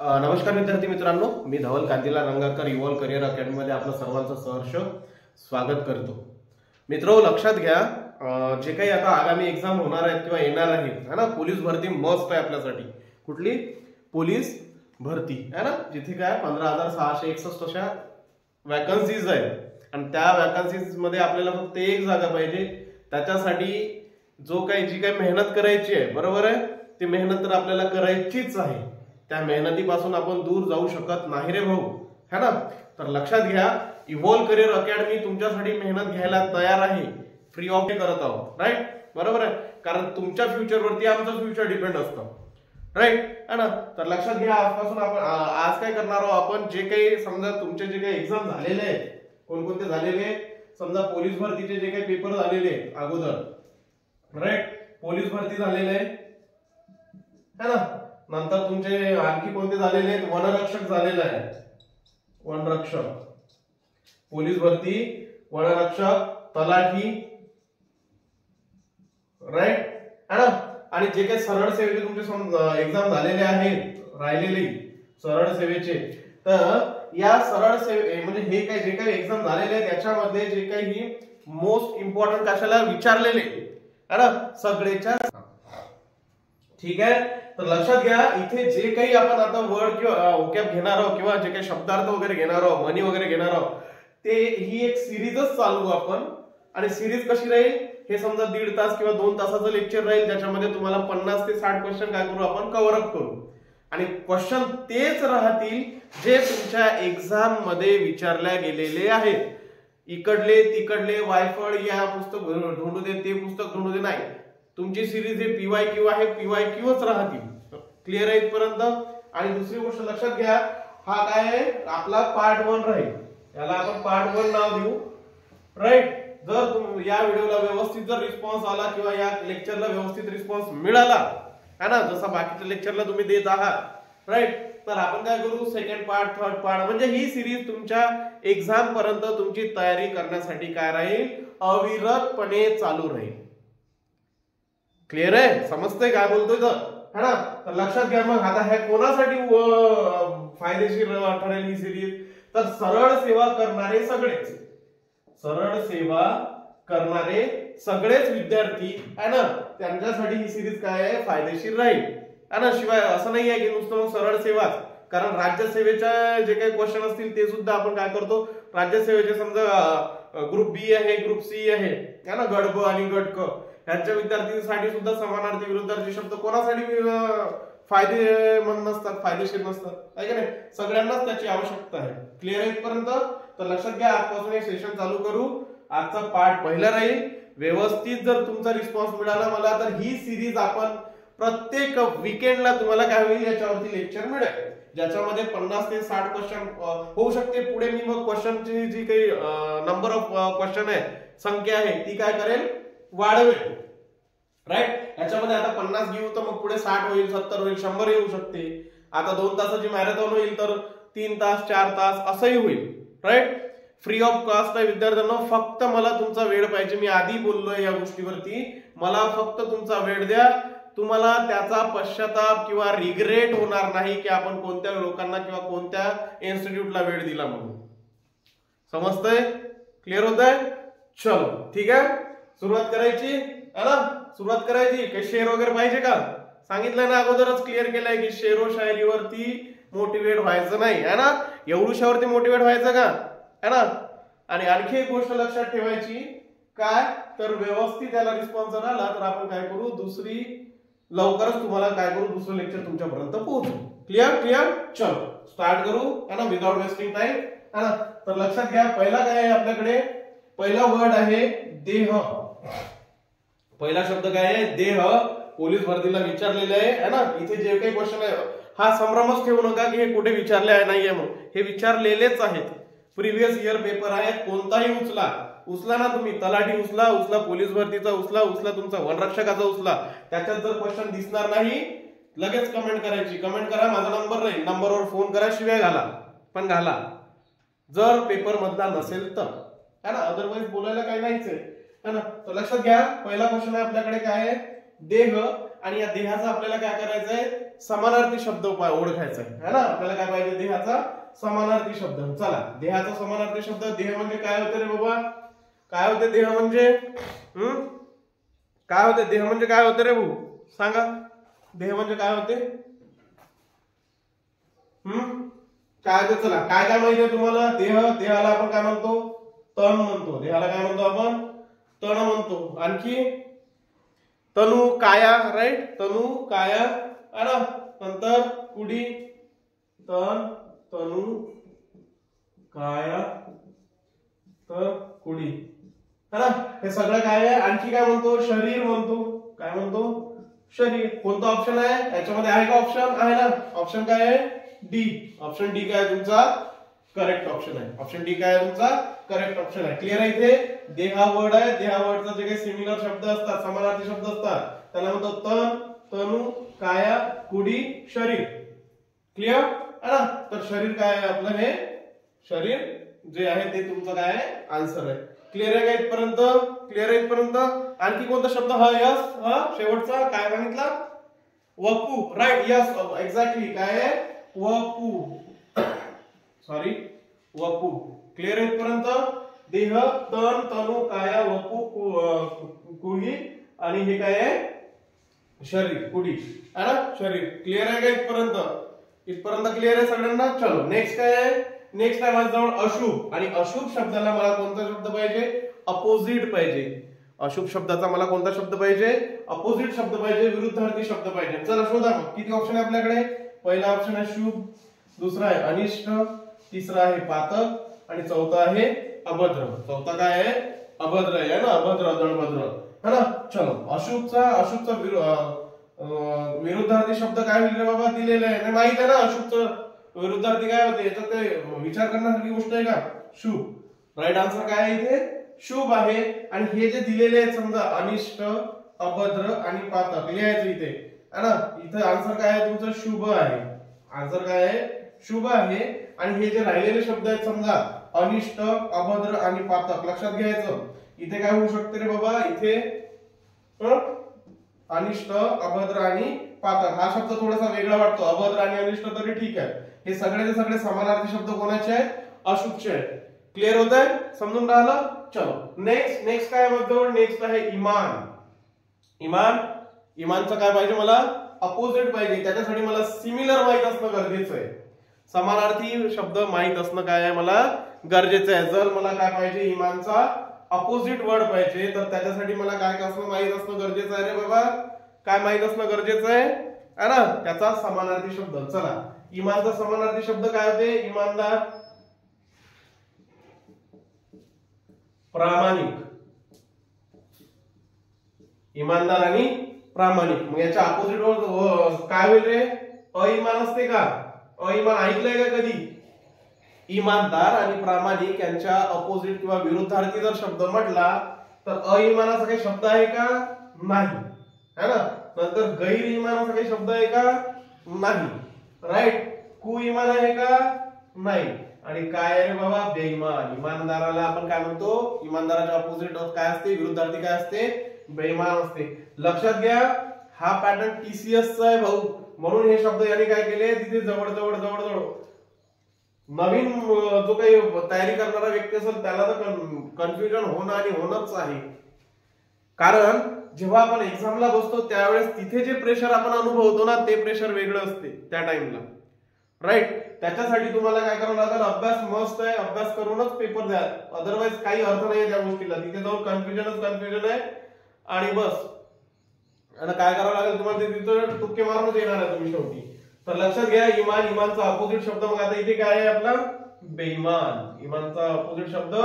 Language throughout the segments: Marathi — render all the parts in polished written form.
नमस्कार विद्यार्थी मित्रांनो, मी धवल कांतीलाल रंगारकर इव्हॉल्व करिअर अकॅडमी मध्ये आपलं सर्वांचं सहर्ष स्वागत करतो। मित्रो, लक्षात घ्या, जे काही आता आगामी एक्झाम होणार आहेत किंवा येणार आहेत है ना, पोलीस भरती मस्ट आहे आपल्यासाठी। कुठली पोलीस भरती है ना, जिथे काय 15,661 अशा वॅकन्सीज आहेत आणि त्या वॅकन्सीज मध्ये आपल्याला फक्त एक जागा पाहिजे। त्याच्यासाठी जी काही मेहनत करायची आहे, बरोबर आहे, ती मेहनत तर आपल्याला करायचीच आहे। त्या मेहनतीपासून आपण दूर जाऊ शकत नाही रे भाऊ, है ना। तर लक्षात घ्या, इव्हॉल्व करिअर अकॅडमी तुमच्यासाठी मेहनत घ्यायला तयार आहे, फ्री ऑफ करत आहोत, राईट, बरोबर आहे, कारण तुमच्या फ्युचरवरती आमचं फ्युचर डिपेंड असतं, राईट, है ना। तर लक्षात घ्या, आजपासून आपण आज काय करणार आहोत, आपण जे काही समजा तुमचे जे काही एक्झाम झालेले आहेत, कोणकोणते झालेले, समजा पोलीस भरतीचे जे काही पेपर झालेले अगोदर, राईट, पोलीस भरती झालेले आहे ना, नंतर तुमचे आणखी कोणते झालेले आहेत, वनरक्षक झालेले आहे, वनरक्षक, पोलीस भरती, वनरक्षक, तलाठी, राईट, है ना। आणि जे काही सरळ सेवेचे तुमचे एक्झाम झालेले आहेत, राहिलेले सरळ सेवेचे, तर या सरळ सेवे म्हणजे हे काही जे काही एक्झाम झालेले आहेत त्याच्यामध्ये जे काही मोस्ट इम्पॉर्टंट कशाला विचारलेले है ना, सगळेच्या, ठीक आहे। तर लक्षात घ्या, इथे जे काही आपण आता वर्ड किंवा ओकॅब घेणार आहोत किंवा जे काही शब्दार्थ वगैरे घेणार आहोत, मनी वगैरे घेणार आहोत, ते ही एक सिरीजच चालू आपण। आणि सिरीज कशी राहील, हे समजा 1.5 तास किंवा 2 तासाचं लेक्चर राहील, ज्याच्यामध्ये तुम्हाला 50 ते 60 क्वेश्चन काय करू आपण कव्हर अप करू। आणि क्वेश्चन तेच राहतील जे तुमच्या एक्झाम मध्ये विचारल्या गेलेले आहेत। इकडले तिकडले वायफळ या पुस्तक ढूंढू दे, ते पुस्तक ढूंढू दे, नाही, तुमची सिरीज हे PYQ आहे, PYQच राहतील। क्लिअर आहे इथपर्यंत। आणि दुसरी गोष्ट लक्षात घ्या, हा काय आहे, आपला पार्ट 1 राहील, याला आपण पार्ट 1 नाव देऊ, राईट। जर या व्हिडिओला व्यवस्थित जर रिस्पॉन्स आला किंवा या लेक्चरला व्यवस्थित रिस्पॉन्स मिळाला है ना, जसा बाकीच्या लेक्चरला तुम्ही देत आहात, राईट, तर आपण काय करू, सेकंड पार्ट, थर्ड पार्ट, म्हणजे ही सिरीज तुमच्या एक्झाम पर्यंत तुमची तयारी करण्यासाठी काय राहील, अविरतपणे चालू राहील। क्लिअर आहे, समजतंय काय बोलतोय तर, है ना। तर लक्षात घ्या, मग आता हे कोणासाठी फायदेशीर ठरेल ही सिरीज, तर सरळ सेवा करणारे सगळेच, सरळ सेवा करणारे सगळेच विद्यार्थी है ना, त्यांच्यासाठी ही सिरीज काय आहे, फायदेशीर राहील, है ना। शिवाय असं नाही आहे की नुसतं मग सरळ सेवा, कारण राज्यसेवेच्या जे काही क्वेश्चन असतील ते सुद्धा आपण काय करतो, राज्यसेवेचे समजा ग्रुप बी आहे, ग्रुप सी आहे, है ना, गट ब आणि गट क, ह्यांच्या विद्यार्थ्यांसाठी सुद्धा समानार्थी विरुद्धार्थी शब्द कोणासाठी फायदेमंद नसतात, फायदेशीर नसतात, आहे का नाही, सगळ्यांनाच त्याची आवश्यकता आहे। क्लिअर आहे इथपर्यंत। तर लक्षात घ्या, आजपासून हे सेशन चालू करू, आजचा पार्ट पहिला राहील। व्यवस्थित जर तुमचा रिस्पॉन्स मिळाला मला, तर ही सिरीज आपण प्रत्येक वीकेंडला तुम्हाला काय होईल, याच्यावरती लेक्चर मिळेल, ज्याच्यामध्ये 50 ते 60 क्वेश्चन होऊ शकते। पुढे मी मग क्वेश्चनची जी काही नंबर ऑफ क्वेश्चन आहे, संख्या आहे, ती काय करेल, वाढवेल, राईट। याच्यामध्ये आता 50 घेऊ तर मग पुढे 60 होईल, 70 होईल, 100 येऊ शकते। आता 2 तासाची मॅरेथॉन होईल तर 3 तास, 4 तास असंही होईल, राईट। फ्री ऑफ कॉस्ट आहे विद्यार्थ्यांना, फक्त मला तुमचा वेळ पाहिजे। मी आधी बोललोय या गोष्टीवरती, मला फक्त तुमचा वेळ द्या, तुम्हाला त्याचा पश्चाताप किंवा रिग्रेट होणार नाही की आपण कोणत्या लोकांना किंवा कोणत्या इन्स्टिट्यूटला वेळ दिला म्हणून। समजतंय, क्लिअर होतंय, चलो ठीक आहे, सुरुवात करायची है ना, सुरुवात करायची। काही शेअर वगैरे पाहिजे का, सांगितलंय ना अगोदरच, क्लिअर केलंय की शेरो शायरीवरती मोटिवेट व्हायचं नाही, है ना, एवढ्यावरती मोटिवेट व्हायचं का, है ना। आणि आणखी एक गोष्ट लक्षात ठेवायची काय, तर व्यवस्थित त्याला रिस्पॉन्स आला तर आपण काय करू, लवकरच तुम्हाला काय करू, दुसरं लेक्चर तुमच्यापर्यंत पोहोचू। क्लिअर क्लिअर, चलो स्टार्ट करू, है ना, विदाउट वेस्टिंग टाइम, है ना। तर लक्षात घ्या, पहिला काय आहे आपल्याकडे, पहिला वर्ड आहे देह। पहिला शब्द काय आहे, देह, पोलीस भरतीला विचारलेलं आहे, है ना। इथे जे काही क्वेश्चन आहे, हा संभ्रमच ठेवू नका की हे कुठे विचारले आहे नाहीये, मग हे विचारलेलेच आहेत, प्रिव्हियस इयर पेपर आहे, कोणताही उचला ना तुम्ही, तलाठी उचला, पोलीस भरतीचा उचला, तुमचा वनरक्षकाचा उचला, त्याच्यात जर क्वेश्चन दिसणार नाही लगेच कमेंट करायची, कमेंट करा, माझा नंबर राहील, नंबरवर फोन करा, शिवाय घाला, पण घाला जर पेपर मधला नसेल तर, है ना, अदरवाइज बोलायला काही नाहीच आहे, है ना। तर लक्षात घ्या, पहिला क्वेश्चन आहे आपल्याकडे काय आहे, देह, आणि या देहाचा आपल्याला काय करायचं आहे, समानार्थी शब्द ओळखायचा आहे ना. आपल्याला काय पाहिजे, देहाचा समानार्थी शब्द. चला, देहाचा समानार्थी शब्द. देह म्हणजे काय होते रे बाबा, काय होते देह म्हणजे, काय होते देह म्हणजे, काय होते रे भाऊ सांगा, देह म्हणजे काय होते, काय होते. चला, काय काय माहिती आहे तुम्हाला. देहाला आपण काय म्हणतो, तण म्हणतो. देहाला काय म्हणतो आपण, तण म्हणतो. आणखी तनु काया, राईट, तनु काया है ना. नंतर कुडी, तन, तनु काया, तर कुडी है ना. हे सगळं काय आहे. आणखी काय म्हणतो, शरीर म्हणतो. काय म्हणतो, शरीर. कोणता ऑप्शन आहे याच्यामध्ये, आहे का ऑप्शन, आहे ना. ऑप्शन काय आहे, डी. ऑप्शन डी काय तुमचा करेक्ट ऑप्शन आहे. ऑप्शन डी काय तुमचा करेक्ट ऑप्शन आहे. क्लिअर आहे. इथे देहा वर्ड आहे. देहा वर्डचा जे काही सिमिलर शब्द असतात, समानार्थी शब्द असतात, त्याला म्हणतो तन, तनु, काया, कुडी, शरीर. क्लिअर आहे ना. तर शरीर काय आहे आपलं, हे शरीर जे आहे ते तुमचं काय आहे, आन्सर आहे. क्लिअर आहे का इथपर्यंत, क्लिअर आहे इथपर्यंत. आणखी कोणता शब्द, हा यस, हा शेवटचा काय सांगितला, वपू, राईट, यस, एक्झॅक्टली. काय आहे, वपू, सॉरी, वपू. क्लिअर आहे इथपर्यंत. देह, तन, तनु, काया, वपू, कुडी आणि हे काय आहे, शरीर, कुडी है ना, शरीर. क्लिअर आहे का इथपर्यंत, इथपर्यंत क्लिअर आहे सगळ्यांना. चलो, नेक्स्ट काय आहे, नेक्स्ट आहे माझ्याजवळ अशुभ. आणि अशुभ शब्दाला मला कोणता शब्द पाहिजे, अपोजिट पाहिजे. अशुभ शब्दाचा मला कोणता शब्द पाहिजे, अपोजिट शब्द पाहिजे, विरुद्धार्थी शब्द पाहिजे. चला शोधा मग. किती ऑप्शन आहे आपल्याकडे. पहिला ऑप्शन आहे शुभ, दुसरा आहे अनिष्ट, तिसरा आहे पातक आणि चौथा आहे अभद्र. चौथा काय आहे, अभद्र आहे ना, अभद्र, दणभद्र है ना. चलो, अशुभचा विरुद्धार्थी शब्द काय होईल रे बाबा, दिलेलं आहे माहित आहे ना. अशुभचं विरुद्धार्थी काय होते, याच्यात ते विचार करण्यासारखी गोष्ट आहे का, शुभ. राईट आन्सर काय आहे इथे, शुभ आहे. आणि हे जे दिलेले आहेत समजा, अनिष्ट, अभद्र आणि पातक लिहायचं इथे है ना. इथे आन्सर काय आहे तुमचं, शुभ आहे. आन्सर काय आहे, शुभ आहे. आणि हे जे राहिलेले शब्द आहेत समजा, अनिष्ट, अभद्र आणि पातक, लक्षात घ्यायचं. इथे काय होऊ शकते रे बाबा, इथे अनिष्ट, अभद्र आणि पातक हा शब्द थोडासा वेगळा वाटतो. अभद्र आणि अनिष्ट तरी ठीक आहे. हे सगळे समानार्थी शब्द कोणाचे आहेत, अशुभचे आहेत. क्लिअर होत आहे, समजून राहिलं. चलो, नेक्स्ट काय म्हणतो, नेक्स्ट आहे इमान. इमानचं काय पाहिजे मला, अपोजिट पाहिजे. त्याच्यासाठी मला सिमिलर माहित असणं गरजेचं आहे. समानार्थी शब्द माहित असणं काय आहे मला गरजेचं आहे. जर मला काय पाहिजे, इमानचा अपोजिट वर्ड पाहिजे, तर त्याच्यासाठी मला काय असणं माहित असणं गरजेचं आहे रे बाबा. काय माहित असणं गरजेचं आहे ना, त्याचा समानार्थी शब्द. चला, इमानचा समानार्थी शब्द काय होते, इमानदार, प्रामाणिक. इमानदार आणि प्रामाणिक. मग याच्या अपोजिट वर्ड काय होईल रे, अइमान असते का. अइमान ऐकलंय का कधी. इमानदार आणि प्रामाणिक यांच्या अपोजिट किंवा विरुद्धार्थी जर शब्द म्हटला तर अइमानाचा काही शब्द आहे का, नाही है ना. नंतर गैर इमानाचा काही शब्द आहे का, नाही. राईट. कुइमान आहे का, नाही. आणि काय आहे रे बाबा, बेईमान. इमानदाराला आपण काय म्हणतो, इमानदाराच्या अपोजिट काय असते, विरुद्धार्थी काय असते, बेईमान असते. लक्षात घ्या, हा पॅटर्न TCS चा आहे भाऊ. म्हणून हे शब्द यांनी काय केले, तिथे जवळ नवीन जो काही तयारी करणारा व्यक्ती असेल त्याला तर कन्फ्युजन होणं आणि होणंच आहे. कारण जेव्हा आपण एक्झामला बसतो त्यावेळेस तिथे जे प्रेशर आपण अनुभवतो ना, ते प्रेशर वेगळं असते त्या टाइमला. राईट. त्याच्यासाठी तुम्हाला काय करावं लागेल, अभ्यास मस्त आहे, अभ्यास करूनच पेपर द्या. अदरवाईज काही अर्थ नाही त्या गोष्टीला. तिथे जाऊन कन्फ्युजन आहे आणि बस. आणि काय करावं लागेल तुम्हाला, तिथे तुक्के मारूनच येणार आहे तुम्ही शेवटी. तर लक्षात घ्या, इमानचा अपोजिट शब्द मग आता इथे काय आहे आपला, बेईमान. इमानचा अपोजिट शब्द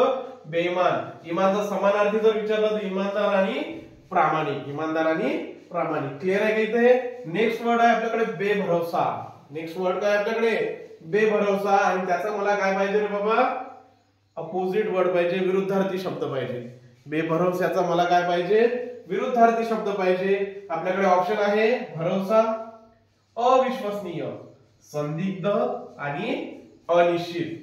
बेईमान. इमानचा समानार्थी जर विचारला तर इमानदार आणि प्रामाणिक. इमानदार आणि प्रामाणिक. क्लिअर आहे का इथे. नेक्स्ट वर्ड आहे आपल्याकडे बेभरोसा. नेक्स्ट वर्ड काय आपल्याकडे, बेभरोसा. आणि त्याचा मला काय पाहिजे रे बाबा, अपोजिट वर्ड पाहिजे, विरुद्धार्थी शब्द पाहिजे. बेभरोस्याचा मला काय पाहिजे, विरुद्धार्थी शब्द पाहिजे. आपल्याकडे ऑप्शन आहे भरोसा, अविश्वसनीय, संदिग्ध आणि अनिश्चित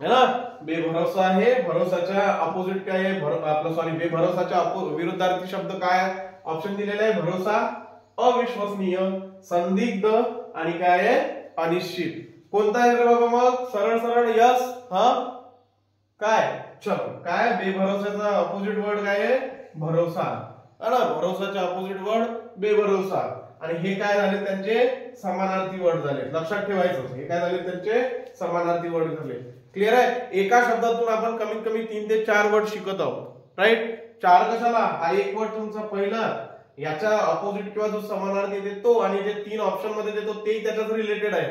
है ना. बेभरोसा आहे, भरोसाच्या अपोजिट काय आहे, आपलं सॉरी बेभरोसाच्या विरुद्धार्थी शब्द काय ऑप्शन दिलेला आहे, भरोसा, अविश्वसनीय, संदिग्ध आणि काय आहे अनिश्चित. कोणता आहे रे बाबा मग सरळ सरळ यस. हा काय चलो काय बेभरोसाचा अपोजिट वर्ड काय आहे भरोसा है ना. भरोसाच्या अपोजिट वर्ड बेभरोसा. आणि हे काय झाले त्यांचे समानार्थी वर्ड झाले. लक्षात ठेवायचं हे काय झाले त्यांचे समानार्थी वर्ड झाले. क्लिअर आहे. एका शब्दातून आपण कमीत कमी 3 ते 4 वर्ड शिकत आहोत. राईट. 4 कशाला हा एक वर्ड तुमचा पहिला याच्या अपोजिट किंवा जो समानार्थी देतो आणि जे 3 ऑप्शन मध्ये देतो ते त्याच्याच रिलेटेड आहे.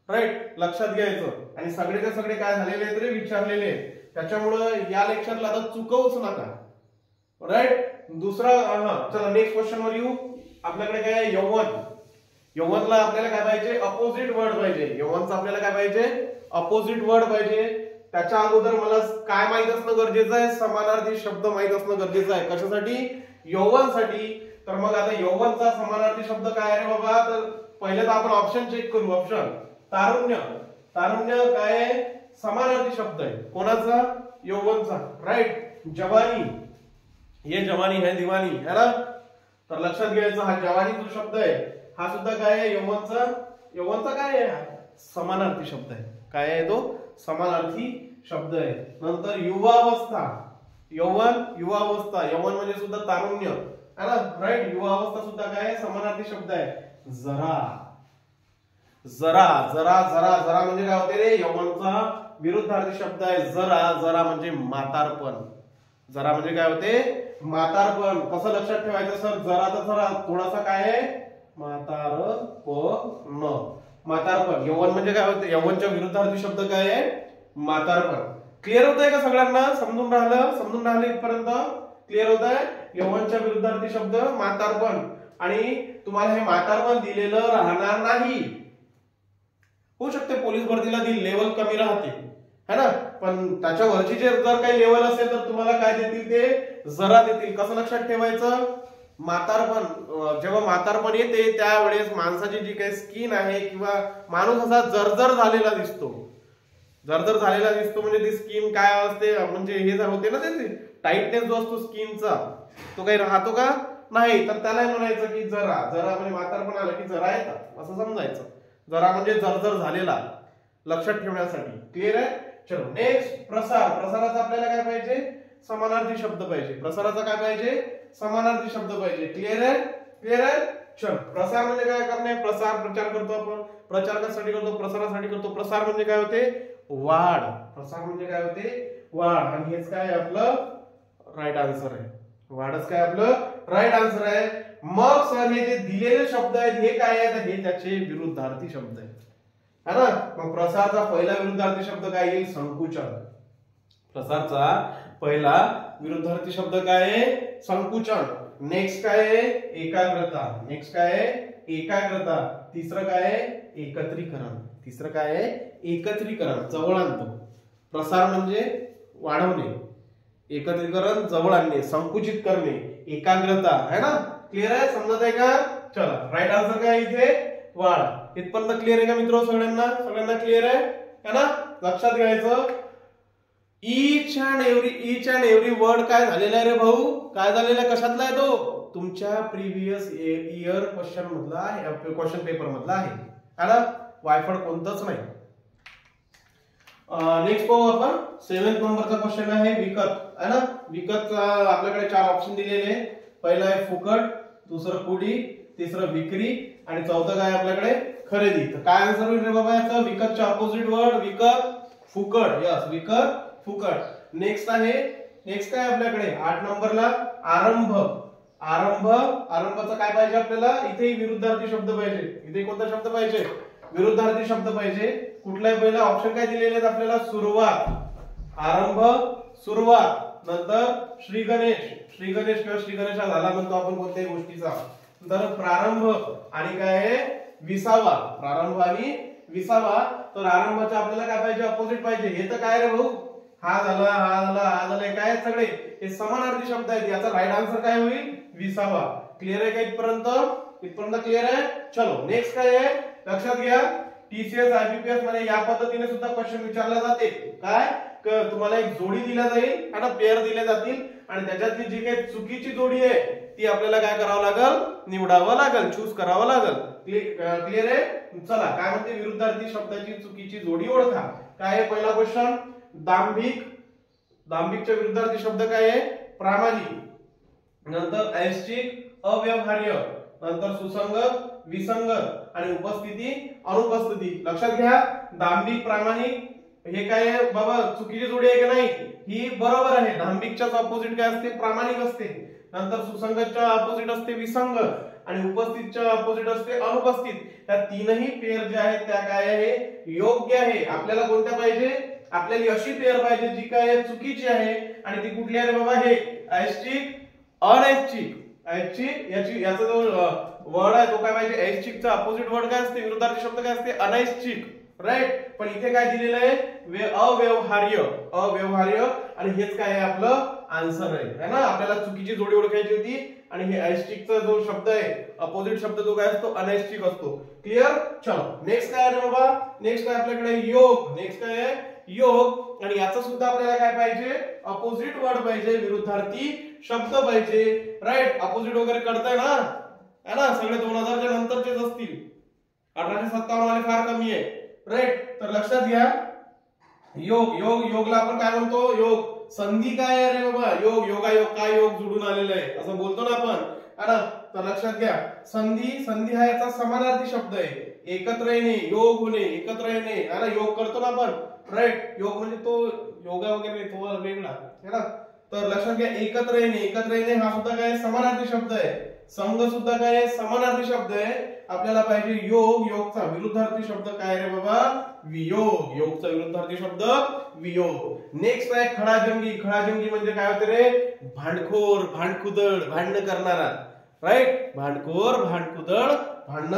राईट. लक्षात घ्यायचं. आणि सगळेचे सगळे काय झालेले आहेत रे विचारलेले. त्याच्यामुळे या लेक्चरला आता चुकवूच नका. राईट. दुसरा चला नेक्स्ट क्वेश्चन वर येऊ. आपल्याकडे काय आहे यौवन. यौवनला आपल्याला काय पाहिजे अपोजिट वर्ड पाहिजे. यौवनचा आपल्याला काय पाहिजे अपोजिट वर्ड पाहिजे. त्याच्या अगोदर मला काय माहित असणं गरजेचं आहे समानार्थी शब्द माहित असणं गरजेचं आहे. कशासाठी यौवनसाठी. तर मग आता यौवनचा समानार्थी शब्द काय आहे रे बाबा. तर पहिले तर आपण ऑप्शन चेक करू. ऑप्शन तारुण्य. तारुण्य काय आहे समानार्थी शब्द आहे कोणाचा यौवनचा. राईट. जवानी ये जवानी है दीवानी है ना. तर लक्षात घ्यायचं हा जवानी जो शब्द आहे हा सुद्धा काय आहे यौवनचा काय आहे समानार्थी शब्द आहे. काय आहे तो समानार्थी शब्द आहे. नंतर युवावस्था. यौवन युवावस्था. यौवन म्हणजे सुद्धा तारुण्य है ना. राईट. युवावस्था सुद्धा काय आहे समानार्थी शब्द आहे. जरा जरा जरा जरा जरा म्हणजे काय होते रे यौवनचा विरुद्धार्थी शब्द आहे. जरा जरा म्हणजे म्हातारपण. जरा म्हणजे काय होते म्हातारपण. कसं लक्षात ठेवायचं सर जरा तर जरा थोडासा काय आहे म्हातारपण. म्हातारपण. यौवन म्हणजे काय होते यौवनच्या विरुद्धार्थी शब्द काय आहे म्हातारपण. क्लिअर होत आहे का सगळ्यांना. समजून राहिलं इथपर्यंत क्लिअर होत आहे. यौवनच्या विरुद्धार्थी शब्द म्हातारपण. आणि तुम्हाला हे म्हातारपण दिलेलं राहणार नाही. होऊ शकते पोलीस भरतीला ती लेवल कमी राहते है ना. पण त्याच्यावरची जे जर काही लेवल असेल तर तुम्हाला काय देतील ते जरा देतील. कसं लक्षात ठेवायचं म्हातारपण. जेव्हा म्हातारपण येते त्यावेळेस माणसाची जी काही स्किन आहे किंवा माणूस असा जर्जर झालेला दिसतो. जर्जर झालेला दिसतो म्हणजे ती स्किन काय असते म्हणजे हे जर होते ना ते टाईटनेस जो असतो स्किनचा तो काही राहतो का नाही. तर त्याला म्हणायचं की जरा जरा म्हणजे म्हातारपण आलं की जरा येतात असं समजायचं. जरा म्हणजे जर्जर झालेला. लक्षात ठेवण्यासाठी. क्लिअर आहे. चलो नेक्स्ट प्रसार. प्रसाराचा आपल्याला काय पाहिजे समानार्थी शब्द पाहिजे. प्रसाराचा काय पाहिजे समानार्थी शब्द पाहिजे. क्लिअर आहे. क्लिअर आहे. चल प्रसार म्हणजे काय करणे प्रसार प्रचार करतो आपण. प्रचार कशासाठी करतो प्रसारासाठी करतो. प्रसार म्हणजे काय होते वाढ. प्रसार म्हणजे काय होते वाढ. आणि हेच काय आपलं राईट आन्सर आहे. वाढच काय आपलं राईट आन्सर आहे. मग सर हे जे दिलेले शब्द आहेत हे काय आहेत हे त्याचे विरुद्धार्थी शब्द आहेत है ना. मग प्रसारचा पहिला विरुद्धार्थी शब्द काय येईल संकुचन. प्रसारचा पहिला विरुद्धार्थी शब्द काय आहे संकुचन. नेक्स्ट काय आहे एकाग्रता. नेक्स्ट काय आहे एकाग्रता. तिसरं काय आहे एकत्रीकरण. तिसरं काय आहे एकत्रीकरण जवळ आणतो. प्रसार म्हणजे वाढवणे. एकत्रीकरण जवळ आणणे. संकुचित करणे. एकाग्रता है ना. क्लिअर आहे समजत आहे का. चला राईट आन्सर काय इथे वाढ. इथपर्यंत क्लिअर आहे का मित्र सगळ्यांना क्लिअर आहे ना. लक्षात घ्यायचं ईच अँड एव्हरी वर्ड काय झालेला आहे रे भाऊ काय झालेला आहे कशातला आहे तो तुमच्या प्रिव्हियस इयर क्वेश्चन मधला क्वेश्चन पेपर मधला आहे ना. वायफळ कोणतंच नाही. नेक्स्ट पाहू आपण 7th नंबरचा क्वेश्चन आहे विकत है ना. विकत आपल्याकडे 4 ऑप्शन दिलेले. पहिला आहे फुकट. दुसरं कुडी. तिसरं विक्री. आणि चौथं काय आपल्याकडे खरेदी. तर काय आन्सर होईल रे बाबा याचं विकतच्या ऑपोजिट वर्ड विकत फुकट. यस विकत फुकट. नेक्स्ट काय आपल्याकडे 8 नंबरला आरंभ. आरंभाचा काय पाहिजे आपल्याला इथे विरुद्धार्थी शब्द पाहिजे. इथे कोणता शब्द पाहिजे विरुद्धार्थी शब्द पाहिजे. कुठलाही पहिला ऑप्शन काय दिलेले आहेत आपल्याला सुरुवात. आरंभ सुरुवात. नंतर श्री गणेश किंवा श्री गणेशा झाला म्हणतो आपण कोणत्याही गोष्टीचा. नंतर प्रारंभ आणि काय आहे विसावा. प्रारंभ आणि विसावा. तर आरंभाचा आपल्याला काय पाहिजे अपोजिट पाहिजे. हे तर काय रे भाऊ हा झाला काय सगळे हे समानार्थी शब्द आहेत. याचा राईट आन्सर काय होईल विसावा. क्लिअर आहे का इथपर्यंत क्लिअर आहे. चलो नेक्स्ट काय आहे लक्षात घ्या. टीसीएस आयबीपीएस मध्ये या पद्धतीने सुद्धा क्वेश्चन विचारला जाते. काय तुम्हाला एक जोडी दिला जाईल आणि पेअर दिले जातील आणि त्याच्यातली जी काही चुकीची जोडी आहे ती आपल्याला काय करावं लागल, निवडावं लागल, चूज करावं लागल. क्लिअर आहे. चला काय म्हणते, विरुद्धार्थी शब्दाची चुकीची जोडी ओळखा. काय आहे पहिला क्वेश्चन, दांभिक. दांभिकच्या विरुद्धार्थी शब्द काय आहे, प्रामाणिक. नंतर ऐच्छिक, अव्यवहार्य. नंतर सुसंगत, विसंगत. आणि उपस्थिती, अनुपस्थिती. लक्षात घ्या, दांभिक, प्रामाणिक हे काय आहे बाबा, चुकीची जोडी आहे की नाही, ही बरोबर आहे. दांभिकच्याच ऑपोजिट काय असते, प्रामाणिक असते. नंतर सुसंगतच्या ऑपोजिट असते विसंगत, आणि उपस्थितच्या ऑपोजिट असते अनुपस्थित. त्या तीनही पेअर ज्या आहेत त्या काय आहे, योग्य आहे. आपल्याला कोणत्या पाहिजे, आपल्याला अशी पेअर पाहिजे जी काय चुकीची आहे. आणि ती कुठली आहे बाबा, हे ऐच्छिक, अनैच्छिक. ऐच्छिक याचा जो वर्ड आहे तो काय पाहिजे, ऐच्छिकचा अपोजिट वर्ड काय असते, विरुद्धार्थी शब्द काय असते, अनैच्छिक. राईट. पण इथे काय दिलेलं आहे, अव्यवहार्य. अव्यवहार्य. आणि हेच काय आहे आपलं आन्सर आहे ना. आपल्याला चुकीची जोडी ओळखायची होती. आणि हे ऐच्छिकचा जो शब्द आहे, अपोजिट शब्द जो काय असतो, अनैच्छिक असतो. क्लिअर. चलो नेक्स्ट काय आहे बाबा, नेक्स्ट काय आपल्याकडे योग. नेक्स्ट काय आहे, योग. आणि याचं सुद्धा आपल्याला काय पाहिजे, अपोजिट वर्ड पाहिजे, विरुद्धार्थी शब्द पाहिजे. राईट. अपोजिट वगैरे कळतंय ना, है ना, सगळे 2000च्या नंतरचेच असतील. 1857 वाले फार कमी आहे. राईट. तर लक्षात घ्या, योग. योगला आपण काय म्हणतो, योग. संधी काय आहे रे बाबा, योग, योगायोग, काय योग जुडून आलेलं आहे असं बोलतो ना आपण, है ना. तर लक्षात घ्या, संधी हा याचा समानार्थी शब्द आहे. एकत्र येणे, योग होणे, एकत्र येणे, है ना. योग करतो ना आपण. राईट. योग म्हणजे तो योगा वगैरे तो वेगळा, है ना. तर लक्षात घ्या, एकत्र येणे हा सुद्धा काय समानार्थी शब्द आहे. संघ सुद्धा काय समानार्थी शब्द आहे. आपल्याला पाहिजे योग. योगचा विरुद्धार्थी शब्द काय रे बाबा, वियोग. योगचा विरुद्धार्थी शब्द वियोग. नेक्स्ट आहे खडाजंगी. खडाजंगी म्हणजे काय होते रे, भांडखोर, भांडकुदळ, भांडण करणारा. राईट. भांडखोर, भांडकुदळ, भांडण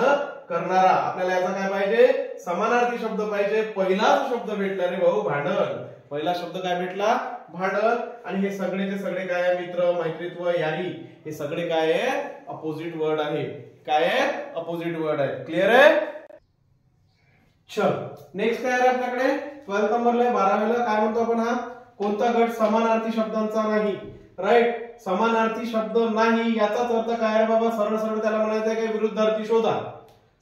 करणारा. आपल्याला याचा काय पाहिजे, समानार्थी शब्द पाहिजे. पहिलाच शब्द भेटला रे भाऊ, भांडण. पहिला शब्द काय भेटला, भांडण. आणि हे सगळेचे सगळे काय आहे, मित्र, मैत्रीत्व, यारी, हे सगळे काय आहे, अपोजिट वर्ड आहे. काय आहे, अपोजिट वर्ड आहे. क्लिअर आहे. चल नेक्स्ट काय आहे आपल्याकडे, 12 नंबरला 12वेला काय म्हणतो आपण, हा कोणता गट समानार्थी शब्दांचा नाही. राईट. समानार्थी शब्द नाही याचाच अर्थ काय रे बाबा, सरळ सरळ त्याला म्हणायचं आहे की विरुद्धार्थी शोधा.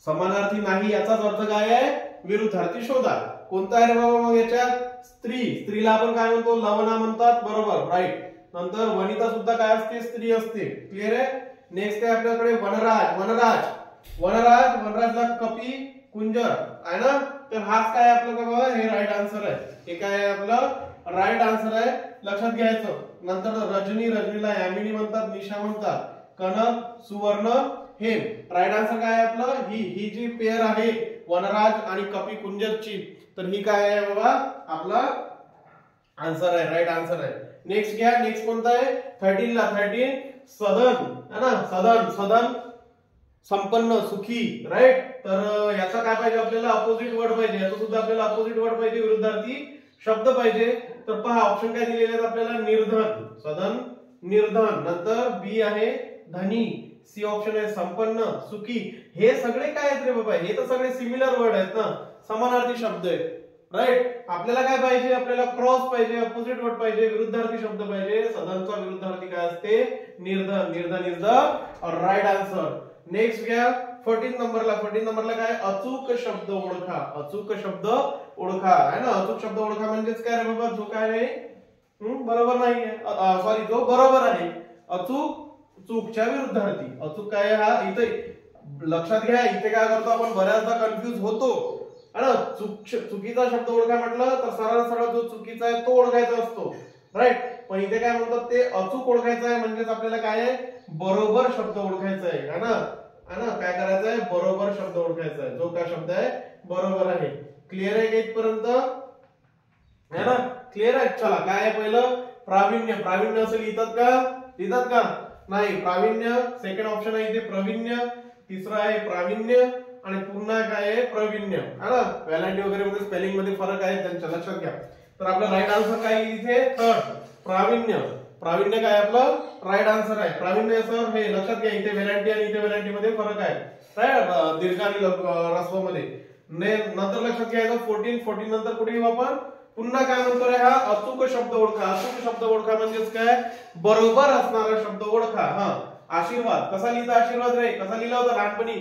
समानार्थी नाही याचाच अर्थ काय आहे, विरुद्धार्थी शोधा. कोणता आहे रे बाबा मग याच्यात, स्त्री. स्त्रीला आपण काय म्हणतो, लवणा म्हणतात. बरोबर. राईट. नंतर वनिता सुद्धा काय असते, स्त्री असते. क्लिअर आहे. नेक्स्ट आहे आपल्याकडे वनराज. वनराजला कपी, कुंजर आहे ना. तर हाच काय आपलं बाबा, हे राईट आन्सर आहे. हे काय आहे आपलं राईट आन्सर आहे. लक्षात घ्यायचं. नंतर रजनीला यामिनी म्हणतात, निशा म्हणतात. कनक, सुवर्ण, हेम. राईट आन्सर काय आहे आपलं, ही जी पेअर आहे वनराज आणि कपी कुंजरची, तर ही काय आहे बाबा आपला आन्सर आहे, राईट आन्सर आहे. नेक्स्ट घ्या. नेक्स्ट कोणता आहे, 13 ला 13 सदन है ना. सदन संपन्न, सुखी. राईट. तर याचा काय पाहिजे आपल्याला, अपोजिट वर्ड पाहिजे. याचा सुद्धा आपल्याला अपोजिट वर्ड पाहिजे, विरुद्धार्थी शब्द पाहिजे. तर पहा ऑप्शन काय दिलेले आहेत आपल्याला, निर्धन, सदन, निर्धन. नंतर बी आहे धनी, सी ऑप्शन आहे संपन्न, सुखी. हे सगळे काय आहेत रे बाबा, हे तर सगळे सिमिलर वर्ड आहेत ना, समानार्थी शब्द आहेत. राईट. आपल्याला काय पाहिजे, आपल्याला क्रॉस पाहिजे, अपोजिट वर्ड पाहिजे, विरुद्धार्थी शब्द पाहिजे. सदनचा विरुद्धार्थी काय असते, निर्धन. Right answer. नेक्स्ट घ्या 14 नंबरला काय, अचूक शब्द ओळखा. अचूक शब्द ओळखा आहे ना. अचूक शब्द ओळखा म्हणजेच काय रे बाबा, जो काय नाही बरोबर नाही आहे, सॉरी जो बरोबर आहे. अचूक चूकच्या विरुद्धार्थी. अचूक काय हा, इथे लक्षात घ्या, इथे काय करतो आपण, बऱ्याचदा कन्फ्युज होतो है ना. चुकीचा शब्द ओळखा म्हटलं तर सरळ जो चुकीचा आहे तो ओळखायचा असतो. राईट. पण इथे काय म्हणतात, ते अचूक ओळखायचं आहे. म्हणजेच आपल्याला काय आहे, बरोबर शब्द ओळखायचा आहे, है ना. काय करायचं आहे, बरोबर शब्द ओळखायचा आहे. जो काय शब्द आहे बरोबर आहे. क्लिअर आहे का इथपर्यंत, है ना. क्लिअर आहे. चला काय आहे पहिलं, प्रावीण्य असं लिहितात का नाही. प्रावीण्य सेकंड ऑप्शन आहे इथे, प्रवीण्य. तिसरा आहे प्रावीण्य. आणि पुन्हा काय आहे, प्रवीण्य, है ना. व्हॅलिडी वगैरे मध्ये स्पेलिंग मध्ये फरक आहे त्यांच्या, लक्षात घ्या. तर आपला राईट आन्सर काय इथे, थर्ड, प्रावीण्य काय आपलं राईट आन्सर आहे. प्रावीण्य सर हे लक्षात घ्या, इथे व्हॅलिडी आणि इथे व्हॅलिडी मध्ये फरक आहे. राईट. दीर्घ आणि ऱ्हस्व मध्ये. नंतर लक्षात घ्यायचं 14 नंतर कुठे येऊ आपण, पुन्हा काय म्हणतो रे, हा अचूक शब्द ओळखा. अचूक शब्द ओळखा म्हणजेच काय, बरोबर असणारा शब्द ओळखा. हा आशीर्वाद कसा लिहिता आशीर्वाद रे, कसा लिहिला होता लहानपणी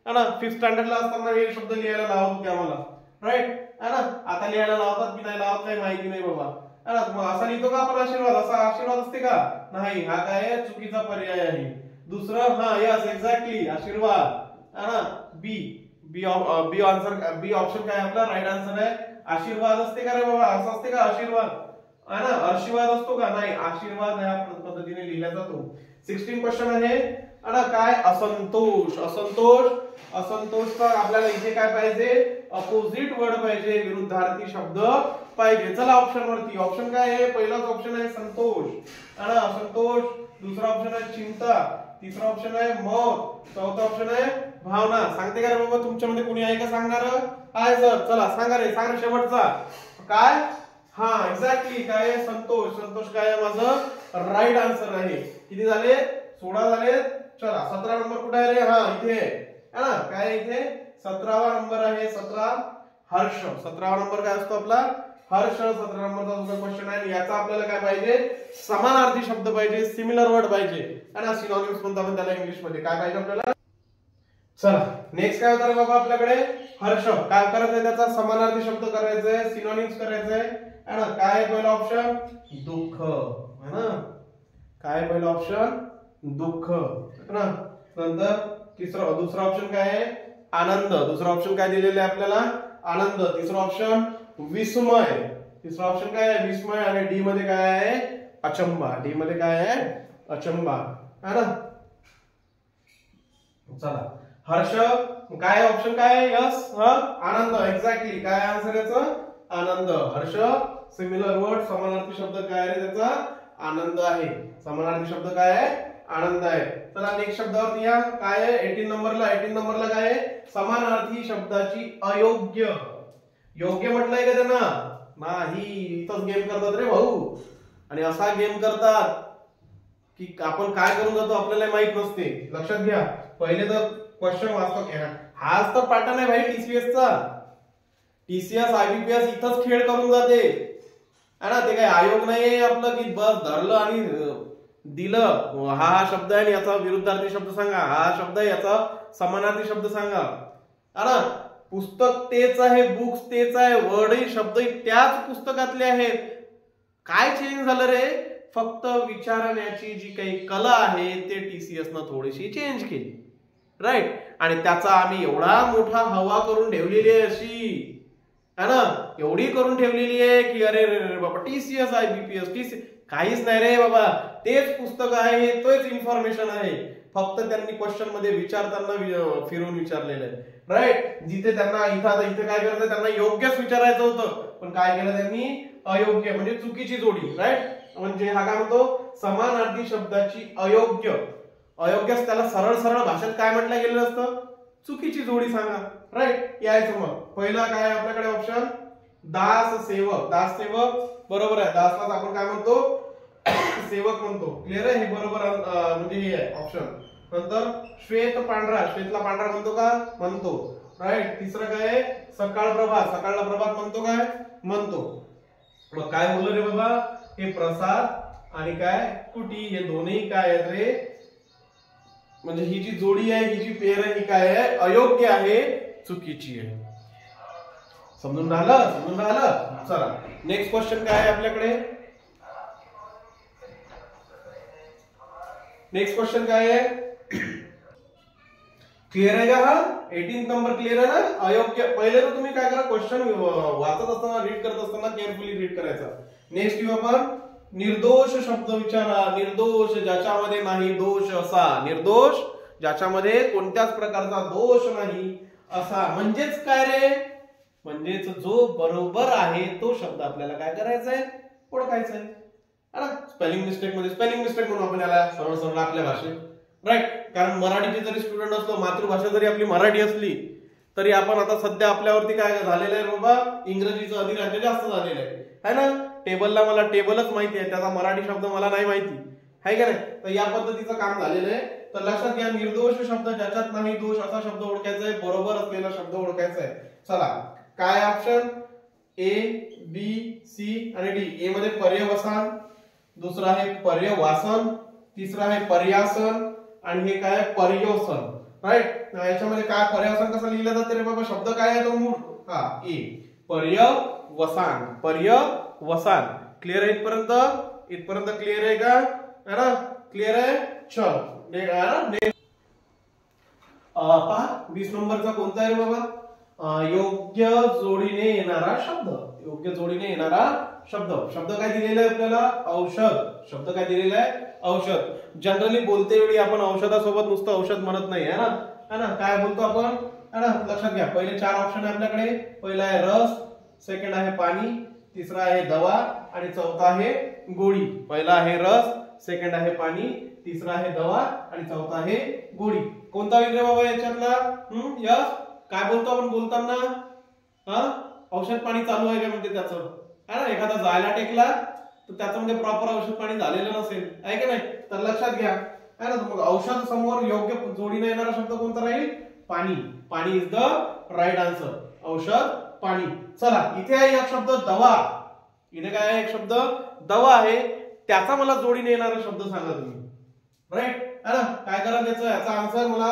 है ना, 5th स्टँडर्डला असताना हे शब्द लिहायला लावत होते आम्हाला, राईट है ना. आता लिहायला लावतात की नाही लावत काही माहिती नाही बाबा, है ना. मग असा लिहितो का आपण आशीर्वाद, असा आशीर्वाद असते का, नाही. हा काय चुकीचा पर्याय आहे. दुसरं हा यस एक्झॅक्टली आशीर्वाद है ना. बी बी बी आन्सर, बी ऑप्शन काय आपला राईट आन्सर आहे. आशीर्वाद असते का रे बाबा, असं असते का आशीर्वाद है ना, आशीर्वाद असतो का, नाही. आशीर्वाद ह्या पद्धतीने लिहिला जातो. 16 क्वेश्चन आहे ना. काय असंतोष, असंतोष, असंतोषचा आपल्याला इथे काय पाहिजे, अपोजिट वर्ड पाहिजे, विरुद्धार्थी शब्द पाहिजे. चला ऑप्शन वरती, ऑप्शन काय आहे, पहिलाच ऑप्शन आहे संतोष है ना, असंतोष. दुसरा ऑप्शन आहे चिंता, तिसरा ऑप्शन आहे मौत, चौथा ऑप्शन आहे भावना. सांगते का रे बाबा, तुमच्यामध्ये कोणी आहे का सांगणार, आहे सर, चला सांगा रे, सांगा शेवटचा काय. हा एक्झॅक्टली काय संतोष, संतोष काय माझं राईट आन्सर आहे. किती झाले, 16 झाले. चला 17 नंबर कुठे आहे रे, हा इथे है ना, काय इथे 17वा नंबर आहे, 17 हर्ष. 17वा नंबर काय असतो आपला हर्ष. 17 नंबरचा जो क्वेश्चन आहे याचा आपल्याला काय पाहिजे, समानार्थी शब्द पाहिजे, सिमिलर वर्ड पाहिजे है ना, सिनोनिम्स म्हणतो आपण त्याला इंग्लिश मध्ये. काय पाहिजे आपल्याला, चला नेक्स्ट काय होतं बाबा आपल्याकडे, हर्ष. काय करायचंय, त्याचा समानार्थी शब्द करायचा आहे, सिनोनिम्स करायचे है ना. काय पहिला ऑप्शन दुःख है ना, काय पहिला ऑप्शन दुःख है ना. नंतर दुसरा ऑप्शन काय आहे आनंद. दुसरा ऑप्शन काय दिलेलं आहे आपल्याला आनंद. तिसरा ऑप्शन विस्मय. तिसरा ऑप्शन काय आहे विस्मय. आणि डी मध्ये काय आहे अचंबा. डी मध्ये काय आहे अचंबा है ना. चला हर्ष काय ऑप्शन काय आहे, यस आनंद एक्झॅक्टली. काय आन्सर याचं आनंद. हर्ष सिमिलर वर्ड, समानार्थी शब्द काय आहे त्याचा आनंद आहे. समानार्थी शब्द काय आहे आनंद आहे. चला नेक्स्ट शब्दावरती या. काय आहे 18 नंबरला, 18 नंबरला काय आहे समानार्थी शब्दाची अयोग्य. योग्य म्हटलंय का त्यांना, नाही. इथंच गेम करतात रे भाऊ. आणि असा गेम करतात की आपण काय करून जातो आपल्याला माहित नसते. लक्षात घ्या, पहिले तर क्वेश्चन वाचतो. हाच तर पॅटर्न आहे भाई टीसीएसचा. टीसीएस आयबीपीएस इथंच खेळ करून जाते है ना. ते काय आयोग नाहीये आपलं की बस धरलं आणि दिलं, हा शब्द आहे याचा विरुद्धार्थी शब्द सांगा, हा शब्द आहे याचा समानार्थी शब्द सांगा है ना. पुस्तक तेच आहे, बुक्स तेच आहे, वर्डही शब्दही त्याच पुस्तकातले आहेत. काय चेंज झालं रे, फक्त विचारण्याची जी काही कला आहे ते टीसीएस न थोडीशी चेंज केली, राईट. आणि त्याचा आम्ही एवढा मोठा हवा करून ठेवलेली आहे अशी है ना, एवढी करून ठेवलेली आहे की अरे बाबा टीसीएस आयबीपीएस टीसीएस काहीच नाही रे बाबा. तेच पुस्तक आहे, तोच इन्फॉर्मेशन आहे, फक्त त्यांनी क्वेश्चन मध्ये विचारताना फिरून विचारलेलं आहे, राईट. जिथे त्यांना इथे काय करायचं, त्यांना योग्यच विचारायचं होतं पण काय केलं त्यांनी अयोग्य, म्हणजे चुकीची जोडी, राईट. म्हणजे हा काय म्हणतो समानार्थी शब्दाची अयोग्य. अयोग्य त्याला सरळ सरळ भाषेत काय म्हटलं गेलेलं असतं, चुकीची जोडी सांगा, राईट. यायचं मग पहिला काय आपल्याकडे ऑप्शन दास सेवक. दास सेवक बरोबर आहे. दासला आपण काय म्हणतो सेवक म्हणतो. क्लिअर आहे, हे बरोबर म्हणजे हे आहे ऑप्शन. नंतर श्वेत पांढरा, श्वेतला पांढरा म्हणतो का, म्हणतो, राईट. तिसरं काय आहे सकाळ प्रभात, सकाळला प्रभात म्हणतो काय, म्हणतो. मग काय बोललो रे बाबा, हे प्रसाद आणि काय कुटी हे दोन्ही काय आहेत रे, म्हणजे ही जी जोडी आहे, ही जी पेर आहे, ही काय आहे अयोग्य आहे, चुकीची आहे. समजून राहिलं, समजून राहिलं. चला नेक्स्ट क्वेश्चन काय आहे आपल्याकडे, नेक्स्ट क्वेश्चन काय आहे, क्लिअर आहे का हा 18 नंबर क्लिअर आहे ना. अयोग्य पहिले तर तुम्ही काय करा, क्वेश्चन वाचत असताना रीड करत असताना केअरफुली रीड करायचा. नेक्स्ट येऊ आपण निर्दोष शब्द विचारा. निर्दोष ज्याच्यामध्ये नाही दोष असा, निर्दोष ज्याच्यामध्ये कोणत्याच प्रकारचा दोष नाही असा. म्हणजेच काय रे, म्हणजेच जो बरोबर आहे तो शब्द आपल्याला काय करायचा आहे, ओळखायचा आहे. स्पेलिंग मिस्टेक मध्ये स्पेलिंग मिस्टेक म्हणून आपण याला सरळ सरळ आपल्या भाषेत, राईट. कारण मराठीचे जरी स्टुडंट असलो, मातृभाषा जरी आपली मराठी असली तरी आपण आता सध्या आपल्यावरती काय झालेलं आहे बाबा, इंग्रजीचं अधिराज्य जास्त झालेलं आहे ना. टेबलला मला टेबलच माहिती आहे, त्याचा मराठी शब्द मला नाही माहिती आहे का नाही. तर या पद्धतीचं काम झालेलं आहे. तर लक्षात घ्या, निर्दोष शब्द ज्याच्यात नाही दोष असा शब्द ओळखायचा आहे, बरोबर असलेला शब्द ओळखायचा आहे. चला काय ऑप्शन ए बी सी आणि डी. ए मध्ये पर्यवसान, दुसरा आहे पर्यवासन, तिसरा आहे पर्यासन आणि हे काय पर्यवसन, राईट. याच्यामध्ये काय पर्यवसन कसं लिहिलं जातं रे बाबा, शब्द काय आहे तो मूळ, हा ए, पर्यवसान, पर्यवसान. क्लिअर आहे इथपर्यंत, इथपर्यंत क्लिअर आहे का, है ना, क्लिअर आहे. चल पहा 20 नंबरचा कोणता आहे बाबा, योग्य जोडीने येणारा शब्द, योग्य जोडीने येणारा शब्द. शब्द काय दिलेला आहे आपल्याला, औषध. शब्द काय दिलेला आहे, औषध. जनरली बोलते वेळी आपण औषधासोबत नुसतं औषध म्हणत नाही, है ना, है ना, काय बोलतो आपण, है ना, लक्षात घ्या. पहिले 4 ऑप्शन आहे आपल्याकडे. पहिला आहे रस, सेकंड आहे पाणी, तिसरा आहे दवा आणि चौथा आहे गोळी. पहिला आहे रस, सेकंड आहे पाणी, तिसरा आहे दवा आणि चौथा आहे गोळी. कोणता विग्रह बाबा याच्यातला, यस, काय बोलतो आपण बोलताना, औषध पाणी चालू आहे का म्हणते त्याचं, है ना. एखादा जायला टेकला तर त्याचं म्हणजे प्रॉपर औषध पाणी झालेलं नसेल, आहे की नाही, तर लक्षात घ्या, है ना. मग औषध समोर योग्य जोडीने येणारा शब्द कोणता राहील, पाणी. पाणी इज द राईट आन्सर, औषध पाणी. चला इथे आहे एक शब्द दवा. इथे काय आहे, एक शब्द दवा आहे, त्याचा मला जोडीने येणारा शब्द सांगा तुम्ही, राईट, है ना. काय करायचं, याचा आन्सर मला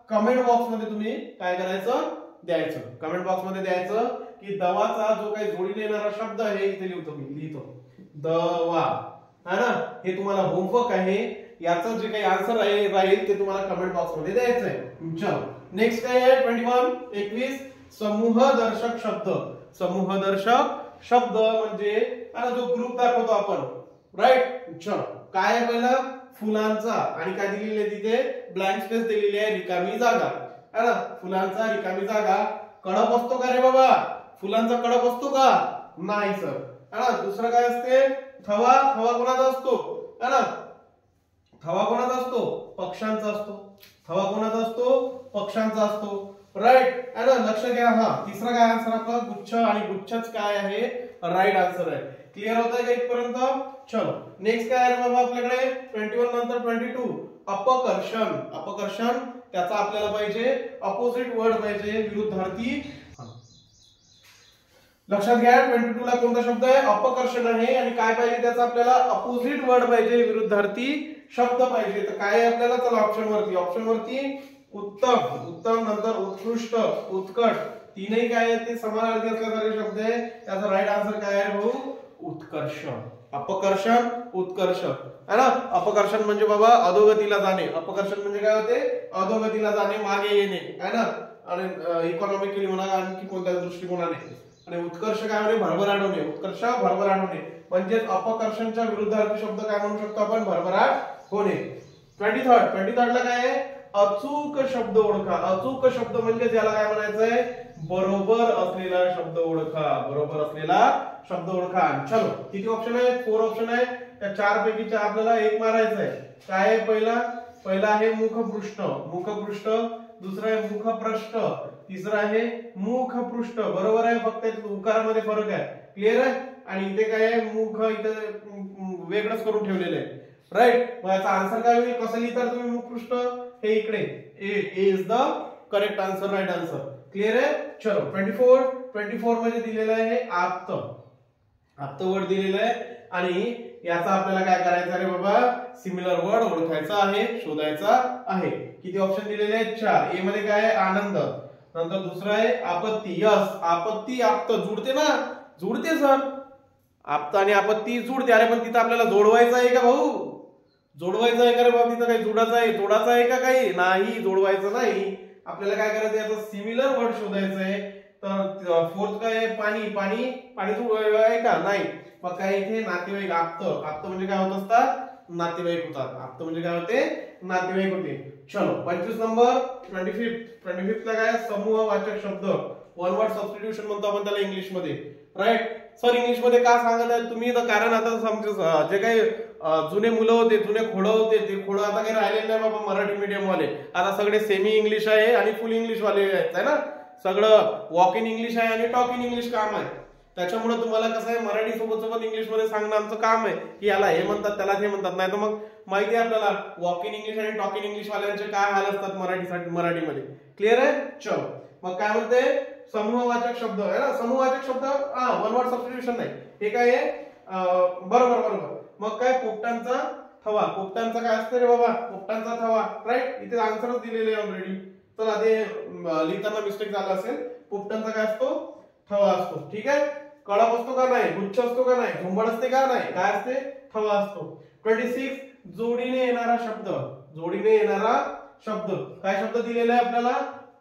कमेंट बॉक्स मध्ये तुम्ही काय करायचं, द्यायचं. कमेंट बॉक्स मध्ये द्यायचं की दवाचा जो काही जोडीने येणारा शब्द आहे, इथे लिहितो मी, लिहितो दवा, है ना. हे तुम्हाला होमवर्क आहे, याचं जे काही आन्सर आहे राहील ते तुम्हाला कमेंट बॉक्स मध्ये द्यायचं आहे. चलो नेक्स्ट काय आहे 21 समूहदर्शक शब्द. समूहदर्शक शब्द म्हणजे जो ग्रुप दाखवतो आपण, राईट. चलो काय आहे पहिलं, फुलांचा, आणि काय दिलेली आहे तिथे, ब्लँक स्पेस दिलेली आहे, रिकामी जागा, है ना. फुलांचा, रिकामी जागा. कडप असतो का रे बाबा, फुलांचा कडप असतो का, नाही सर, है ना. दुसरं काय असते, थवा. थवा कोणाचा असतो, है ना, थवा कोणाचा असतो, पक्ष्यांचा असतो. थवा कोणाचा असतो, पक्ष्यांचा असतो, राईट, है ना. लक्ष घ्या. हा तिसरा काय आन्सर आपला, गुच्छ, आणि गुच्छच काय आहे, राईट आन्सर आहे. क्लिअर होत आहे का इथपर्यंत. चलो नेक्स्ट काय आहे बाबा आपल्याकडे 21 नंतर 22 अपकर्षण. अपकर्षण त्याचा आपल्याला पाहिजे अपोजिट वर्ड पाहिजे, विरुद्धार्थी. लक्षात घ्या 22 ला कोणता शब्द आहे, अपकर्षण आहे, आणि काय पाहिजे त्याचा आपल्याला अपोजिट वर्ड पाहिजे, विरुद्धार्थी शब्द पाहिजे. तर काय आहे आपल्याला, चला ऑप्शन वरती, ऑप्शन वरती उत्तम, उत्तम, नंतर उत्कृष्ट, उत्कट, तीनही काय आहे ते समानार्थी असल्यासारखे शब्द आहे. त्याचा राईट आन्सर काय आहे भाऊ, उत्कर्ष. अपकर्षण, उत्कर्ष, है ना. अपकर्षण म्हणजे बाबा अधोगतीला जाणे. अपकर्षण म्हणजे काय होते, अधोगतीला जाणे, मागे येणे, है ना. आणि इकॉनॉमिकली म्हणा आणखी कोणत्या दृष्टिकोनाने. आणि उत्कर्ष काय म्हणजे भरभराट होणे, उत्कर्ष भरभराट होणे. म्हणजे अपकर्षणच्या विरुद्धार्थी शब्द काय म्हणू शकतो आपण, भरभराट होणे. 23 ला काय आहे, अचूक शब्द ओळखा. अचूक शब्द म्हणजे ज्याला काय म्हणायचंय, बरोबर असलेला शब्द ओळखा, बरोबर असलेला शब्द ओळखा. चलो किती ऑप्शन आहे, 4 ऑप्शन आहे. त्या 4 पैकी आपल्याला एक मारायचं आहे. काय आहे पहिला आहे मुखपृष्ठ, मुखपृष्ठ. दुसरा आहे मुखपृष्ठ, तिसरा आहे मुखपृष्ठ. बरोबर आहे, फक्त उकारामध्ये फरक आहे. क्लिअर आहे. आणि इथे काय आहे, मुख इथे वेगळंच करून ठेवलेलं आहे, राईट. मग याचा आन्सर काय होईल, कसं लिहिता तुम्ही मुखपृष्ठ, हे इकडे A is the correct answer, right answer. Clear आहे. चलो 24 मध्ये दिलेलं आहे आप्त. आप्त वर्ड दिलेलं आहे, आणि याचा आपल्याला काय करायचं रे बाबा, सिमिलर वर्ड ओळखायचा आहे, शोधायचा आहे. किती ऑप्शन दिलेले आहेत, 4. ए मध्ये काय आहे, आनंद. नंतर दुसरा आहे आपत्ती. यस, आपत्ती आप्त जुळते ना, जुळते सर. आप्त आणि आपत्ती जुळते. अरे पण तिथं आपल्याला जोडवायचं आहे का भाऊ, जोडवायचं आहे का रे भाऊ, तिथं काही जोडायचं आहे, तोडायचं आहे का काही नाही, जोडवायचं नाही. आपल्याला काय करायचं, याचं सिमिलर वर्ड शोधायचं आहे. तर 4th काय आहे, पाणी. पाणी आहे का, नाही. मग काय इथे नातेवाईक. आप्त, आप्त म्हणजे काय होत असतात, नातेवाईक होतात. आप्त म्हणजे काय होते, नातेवाईक होते. चलो 25 नंबर 25 ला काय, समूहवाचक शब्द. वन वर्ड सबस्टिट्यूशन म्हणतो आपण त्याला इंग्लिश मध्ये, राईट. सर इंग्लिश मध्ये का सांगत आहे तुम्ही, तर कारण आता समजा जे काही जुने मुलं होते, जुने खोडं होते, ते खोडं आता काही राहिलेले नाही बाबा मराठी मीडियम वाले. आता सगळे सेमी इंग्लिश आहे आणि फुल इंग्लिश वाले आहेत, है ना. सगळं वॉक इन इंग्लिश आहे आणि टॉक इन इंग्लिश काम आहे. त्याच्यामुळे तुम्हाला कसं आहे, मराठी सोबत इंग्लिश मध्ये सांगणं आमचं काम आहे, की याला हे म्हणतात, त्याला हे म्हणतात. नाही तर मग माहिती आहे आपल्याला वॉक इन इंग्लिश आणि टॉक इन इंग्लिश वाल्यांचे काय हाल असतात मराठीमध्ये. क्लिअर आहे. चलो मग काय म्हणते, समूहवाचक शब्द आहे ना. समूहवाचक शब्द वन वर्ड सबस्टिट्यूशन नाही, हे काय आहे, बरोबर. मग काय, पोपटांचा थवा. पोपटांचा काय असतं रे बाबा? पोपटांचा थवा. राईट, इथे आन्सरच दिलेले आहे ऑलरेडी. तर आधी लिहिताना मिस्टेक झाला असेल. पोपटांचा काय असतो? थवा असतो. ठीक आहे. कळप असतो का नाही? गुच्छ असतो का नाही? झुंबड असते का नाही? काय असते? थवा असतो. 26 जोडीने येणारा शब्द. जोडीने येणारा शब्द. काय शब्द दिलेला आहे आपल्याला?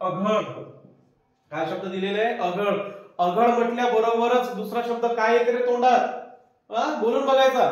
अघड. काय शब्द दिलेला आहे? अघड. अघड म्हटल्या बरोबरच दुसरा शब्द काय येते रे तोंडात? बोलून बघायचा.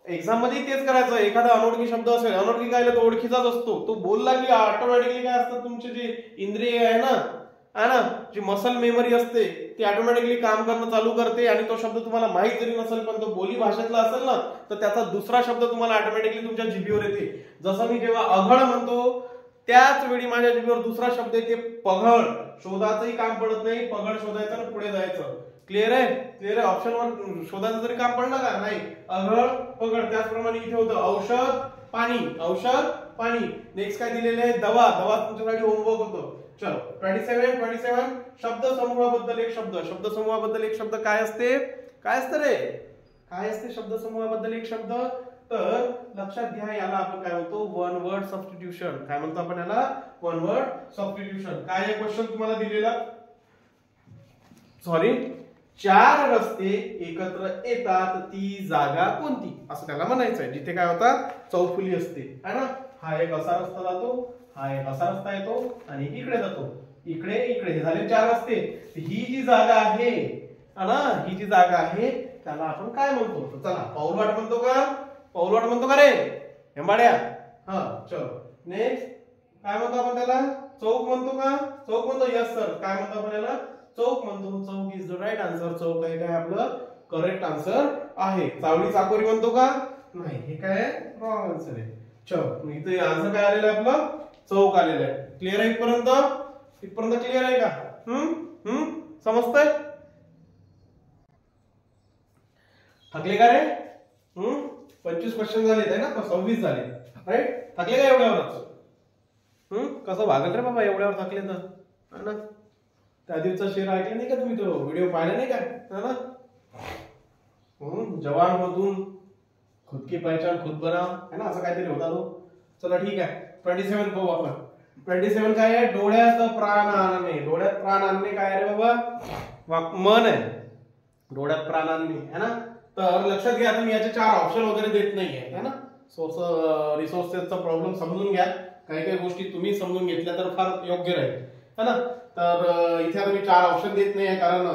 एक्झाम मध्ये तेच करायचं. एखादा अनोळखी शब्द असेल, अनोळखी काय तो ओळखीचाच असतो. तो बोलला की ऑटोमॅटिकली काय असतं, तुमचे जे इंद्रिय आहे ना, जी मसल मेमरी असते ती ऑटोमॅटिकली काम करणं चालू करते आणि तो शब्द तुम्हाला माहित जरी नसेल पण तो बोली भाषेतला असेल ना, तर त्याचा दुसरा शब्द तुम्हाला ऑटोमॅटिकली तुमच्या जिभेवर येते. जसं मी जेव्हा अघड म्हणतो त्याच वेळी माझ्या जिभेवर दुसरा शब्द येते पघड. शोधाचंही काम पडत नाही, पघड शोधायचं आणि पुढे जायचं. क्लिअर आहे? क्लिअर आहे? ऑप्शन वर शोधायचं तरी काम पडलं का? नाही. अघड पघड. त्याचप्रमाणे इथे होतं औषध पाणी. औषध पाणी. नेक्स्ट काय दिलेले आहे? दवा. दवा तुमच्यासाठी होमवर्क होतं. चलो 27 शब्द समूहाबद्दल एक शब्द. शब्द समूहाबद्दल एक शब्द काय असते? काय असतं रे? काय असते शब्द समूहाबद्दल एक शब्द? तर लक्षात घ्या, याला आपण काय म्हणतो? One word substitution. काय म्हणतो आपण याला? One word substitution. काय आहे क्वेश्चन तुम्हाला दिलेला? सॉरी, 4 रस्ते एकत्र येतात ती जागा कोणती? असं त्याला म्हणायचं आहे. जिथे काय होतात? चौफुली असते, है ना. हा एक असा रस्ता जातो, हा एक असा रस्ता येतो आणि इकडे जातो. इकडे इकडे झाले 4 रस्ते. ही जी जागा आहे ना, ही जी जागा आहे त्याला आपण काय म्हणतो? चला, पाऊलवाट म्हणतो का? पाऊलवाट म्हणतो का रे हेंबाड्या? हा, चलो नेक्स्ट. काय म्हणतो आपण त्याला? चौक म्हणतो का? चौक म्हणतो. Yes sir. काय म्हणतो आपण याला? चौक म्हणतो. चौक इज द राईट आन्सर. चौक आहे काय आपलं करेक्ट आन्सर आहे. चावडी चाकोरी म्हणतो का? नाही, हे काय रॉंग आन्सर आहे. चलो, इथे आन्सर काय आलेलं आहे आपलं? चौक आलेलं आहे. क्लिअर आहे इथपर्यंत? इथपर्यंत क्लिअर आहे का? समजतंय? थकले का रे? 25 क्वेश्चन झाले आहे ना, 26 झाले. राईट? थकले का एवढ्यावरच? कसं भागल रे बाबा एवढ्यावर थकले तर, है ना. त्या दिवसा शेर ऐकले नाही का तुम्ही? तो व्हिडिओ पाहिला नाही का? है ना. जवान मधून खुद की पहचान खुद बनाव, है ना, असं काहीतरी होता तो. चला ठीक आहे. 27 पाहू आपण. 27 काय आहे? डोळ्यात प्राण आणणे. डोळ्यात प्राण आणणे काय आहे रे बाबा? मन आहे. डोळ्यात प्राण आणणे, है ना. तर लक्षात घ्या, तुम्ही याचे 4 ऑप्शन वगैरे देत नाहीये, है ना. रिसोर्सेसचा प्रॉब्लेम समजून घ्या. काही काही गोष्टी तुम्ही समजून घेतल्या तर फार योग्य राहील, है ना. तर इथे आता मी 4 ऑप्शन देत नाहीये कारण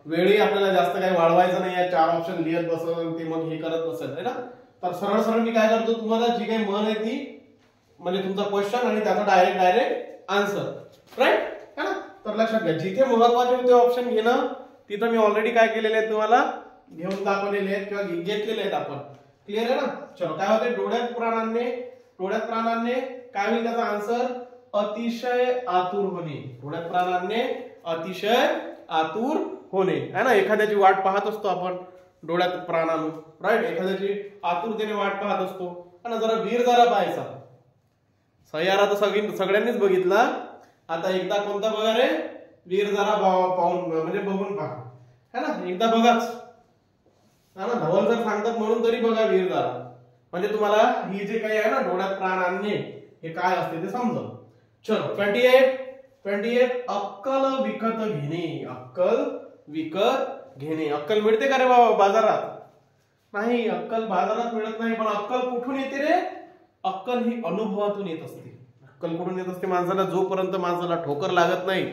वेळही आपल्याला जास्त काही वाढवायचं नाही. 4 ऑप्शन लिहित बसल ते मग हे करत बसेल, है ना. तर सरळ सरळ मी काय करतो, तुम्हाला जी काही मन आहे ती म्हणजे तुमचा क्वेश्चन आणि त्याचा डायरेक्ट आन्सर. राईट, है ना. तर लक्षात घ्या, जिथे महत्वाचे होते ऑप्शन घेणं तिथं मी ऑलरेडी काय केलेले आहे तुम्हाला घेऊन दाखवलेले आहेत किंवा घेतलेले आहेत आपण. क्लिअर आहे ना. चलो, काय होते? डोळ्यात प्राण आणणे. डोळ्यात प्राण आणणे काय होईल त्याचा आन्सर? अतिशय आतुर होणे. डोळ्यात प्राण आणणे अतिशय आतुर होणे, है ना. एखाद्याची वाट पाहत असतो आपण, डोळ्यात प्राण आणू. राईट, एखाद्याची आतुरतेने वाट पाहत असतो. आणि जरा वीर जरा पाहायचा. सह्यारा तर सगळ्यांनीच बघितला. आता एकदा कोणता बघा रे? वीर जरा पाहून म्हणजे बघून पहा, है ना. एकदा बघाच, है ना. धवल जर सांगतात म्हणून तरी बघा वीर जरा, म्हणजे तुम्हाला ही जे काही आहे ना डोळ्यात प्राण आणणे हे काय असते ते समजेल. चलो 28 अक्कल विकत घेणे. अक्कल विकत घेणे. अक्कल मिळते का रे बाबा बाजारात? नाही, अक्कल बाजारात मिळत नाही. पण अक्कल कुठून येते रे? अक्कल ही अनुभवातून येत असते. अक्कल कुठून येत असते माणसाला? जोपर्यंत माणसाला ठोकर लागत नाही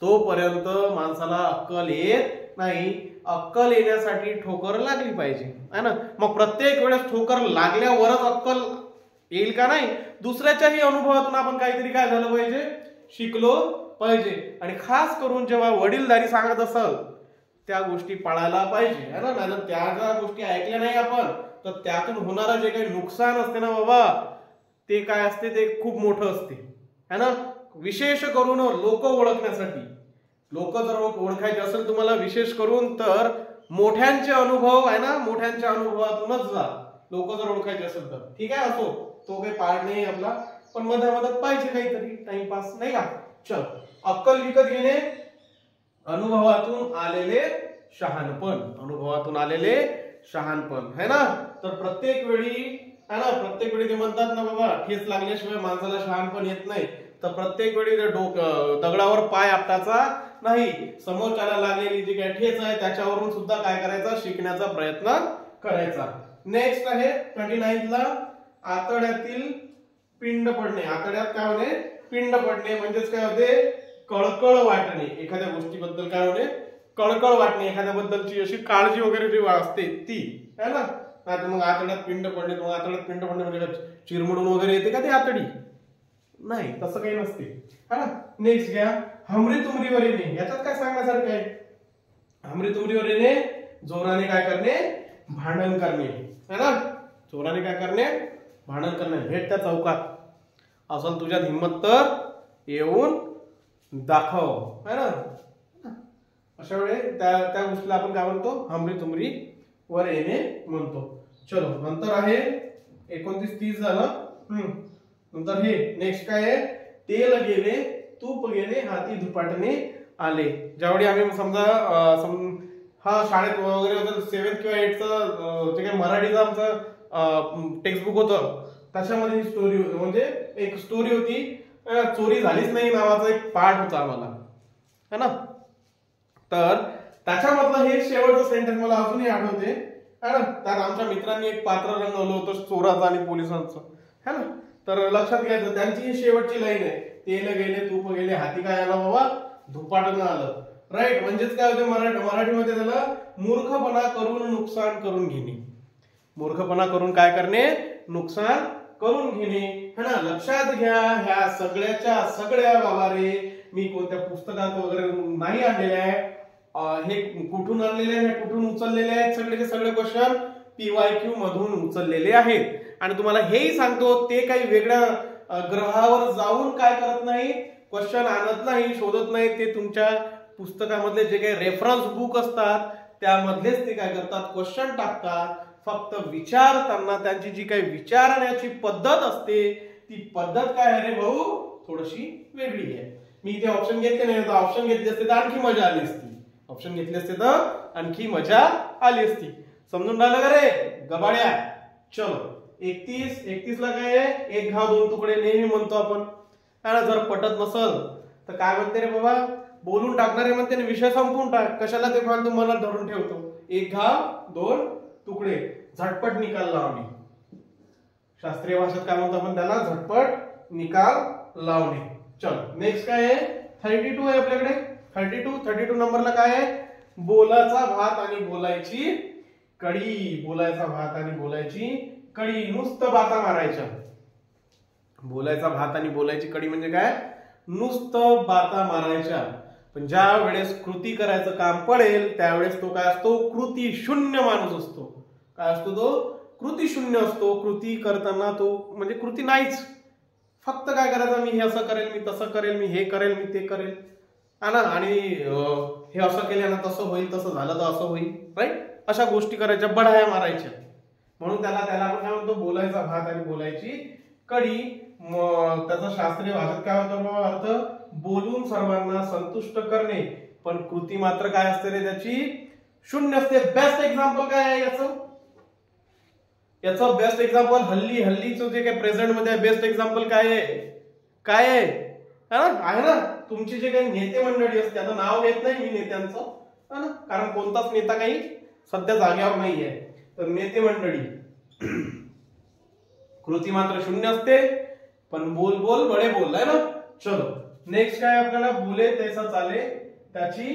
तोपर्यंत माणसाला अक्कल येत नाही. अक्कल येण्यासाठी ठोकर लागली पाहिजे, है ना. मग प्रत्येक वेळेस ठोकर लागल्यावरच अक्कल येईल का? नाही. दुसऱ्याच्याही अनुभवातून आपण काहीतरी काय झालं पाहिजे? शिकलो पाहिजे. आणि खास करून जेव्हा वडीलधारी सांगत असाल त्या गोष्टी पाळायला पाहिजे, है ना. नाही त्या ज्या गोष्टी ऐकल्या नाही आपण तर त्यातून होणारं जे काही नुकसान असते ना बाबा, ते काय असते? ते खूप मोठं असते, है ना. विशेष करून लोक ओळखण्यासाठी. लोक जर ओळखायचे असेल तुम्हाला विशेष करून तर मोठ्यांचे अनुभव, आहे ना, मोठ्यांच्या अनुभवातूनच जा. लोक जर ओळखायचे असेल तर. ठीक आहे, असो, तो काही पार्ट नाही आपला, पण मधात पाहिजे काहीतरी टाइमपास, नाही का. चल, अक्कल विकत घेणे अनुभवातून आलेले शहाणपण. अनुभवातून आलेले शहाणपण, है ना. तर प्रत्येक वेळी है ना. प्रत्येक वेळी ते म्हणतात ना बाबा, ठेच लागल्याशिवाय माणसाला शहाणपण येत नाही. तर प्रत्येक वेळी ते दगडावर पाय आपटायचा नाही. समोरच्याला लागलेली जी काही ठेच आहे त्याच्यावरून सुद्धा काय करायचा, शिकण्याचा प्रयत्न करायचा. नेक्स्ट आहे 29 ला, आतड्यातील पिंड पडणे. आतड्यात काय होते, पिंड पडणे. म्हणजेच काय होते, कळकळ वाटणे. एखाद्या गोष्टीबद्दल काय होते, कळकळ वाटणे. एखाद्याबद्दलची अशी काळजी वगैरे जी असते ती, है ना. आता मग आतड्यात पिंड पडणे, मग आतड्यात पिंड पडणे म्हणजे चिरमुडून वगैरे येते का ती आतडी? नाही, तसं काही नसते, है ना. नेक्स्ट घ्या, हमरी तुमरीवर येणे. याच्यात काय सांगण्यासारखं आहे, हमरी तुमरीवर येणे, जोराने काय करणे, भांडण करणे, है ना. जोराने काय करणे, भांडण करणे. भेट त्या चौकात, असल तुझ्यात हिंमत तर येऊन दाखव, है ना. अशा वेळी त्या गोष्टीला आपण काय म्हणतो, हमरी तुमरी वर येणे म्हणतो. चलो, नंतर आहे 29-30 झालं. नंतर हे नेक्स्ट काय आहे, तेल गेले तूप गेले हाती धुपाटणे आले. ज्यावेळी आम्ही समजा हा शाळेत वगैरे होतं 7th किंवा 8th जे काही मराठीचं आमचं टेक्स्टबुक होतं, त्याच्यामध्ये ही स्टोरी म्हणजे एक स्टोरी होती, चोरी झालीच नाही नावाचा एक पार्ट होता आम्हाला, है ना. तर त्याच्यामधलं हे शेवटचं सेंटेन्स मला अजूनही आठवते, है ना. त्यात आमच्या मित्रांनी एक पात्र रंगवलं होतं चोराचं आणि पोलिसांचं, है ना. तर लक्षात घ्यायचं, त्यांची ही शेवटची लाईन आहे, तेल गेले तूप गेले हाती काय आलं बाबा, धुपाटणं आलं. राईट. म्हणजेच काय होते, मराठीमध्ये त्याला मूर्खपणा करून नुकसान करून घेणे. मूर्खपणा करून काय करणे, नुकसान करून घेणे, है ना. लक्षात घ्या, ह्या सगळ्या बाबा रे मी कोणत्या पुस्तकात वगैरे नाही आणलेले आहे, हे कुठून आणलेले आहे, कुठून उचललेले आहेत, सगळेचे सगळे क्वेश्चन PYQ मधून उचललेले आहेत. आणि तुम्हाला हेही सांगतो, ते काही वेगळ्या ग्रहावर जाऊन काय करत नाही, क्वेश्चन आणत नाही, शोधत नाही. ते तुमच्या पुस्तकामधले जे काही रेफरन्स बुक असतात त्यामधलेच ते काय करतात, क्वेश्चन टाकतात. फक्त विचारताना त्यांची जी काही विचारण्याची पद्धत असते ती पद्धत काय आहे रे भाऊ, थोडीशी वेगळी आहे. मी इथे ऑप्शन घेतले नाही, तर ऑप्शन घेतले असते तर आणखी मजा आली असती. ऑप्शन घेतले असते तर आणखी मजा आली असती. समजून राहिलं का रे गबाड्या? चलो, 31 ला काय आहे, एक घाव दोन तुकडे नेहमी म्हणतो आपण, जर पटत नसल तर काय म्हणते रे बाबा, बोलून टाकणारे म्हणते ना, विषय संपवून टाक, कशाला ते फालतू मनात धरून ठेवतो. एक घाव दोन तुकडे, झटपट निकाल लावणे. शास्त्रीय भाषेत काय म्हणतो आपण त्याला, झटपट निकाल लावणे. चलो, नेक्स्ट काय आहे, 32 आहे आपल्याकडे. 32 नंबरला काय आहे, बोलाचा भात आणि बोलायची कडी. बोलायचा भात आणि बोलायची कडी, नुसतं बाता मारायच्या. बोलायचा भात आणि बोलायची कडी म्हणजे काय, नुसतं बाता मारायच्या. पण ज्या वेळेस कृती करायचं काम पडेल त्यावेळेस तो काय असतो, कृती शून्य माणूस असतो. काय असतो तो, कृती शून्य असतो. कृती करताना तो म्हणजे कृती नाहीच. फक्त काय करायचं, मी हे असं करेल, मी तसं करेल, मी हे करेल, मी ते करेल, आणि हे असं केल्यानं तसं होईल, तसं झालं तर असं होईल, राईट. अशा गोष्टी करायच्या, बढाया मारायच्या. म्हणून त्याला आपण काय म्हणतो, बोलायचा भात आणि बोलायची कडी. त्याचा शास्त्रीय भाषेत काय होतं अर्थ, बोलून सर्वांना संतुष्ट करणे, पण कृती मात्र काय असते रे त्याची, शून्य असते. बेस्ट एक्झाम्पल काय आहे याचं बेस्ट एक्झाम्पल हल्लीचं जे काही प्रेझेंट मध्ये बेस्ट एक्झाम्पल काय आहे ना, तुमची जे काही नेते मंडळी असते, आता नाव घेत नाही मी नेत्यांचं, कारण कोणताच नेता काही सध्या जागेवर नाहीये. तर नेते मंडळी कृती मात्र शून्य असते, पण बोल बडे बोल, आहे ना. चलो, नेक्स्ट काय आपल्याला, बोले तैसा चाले त्याची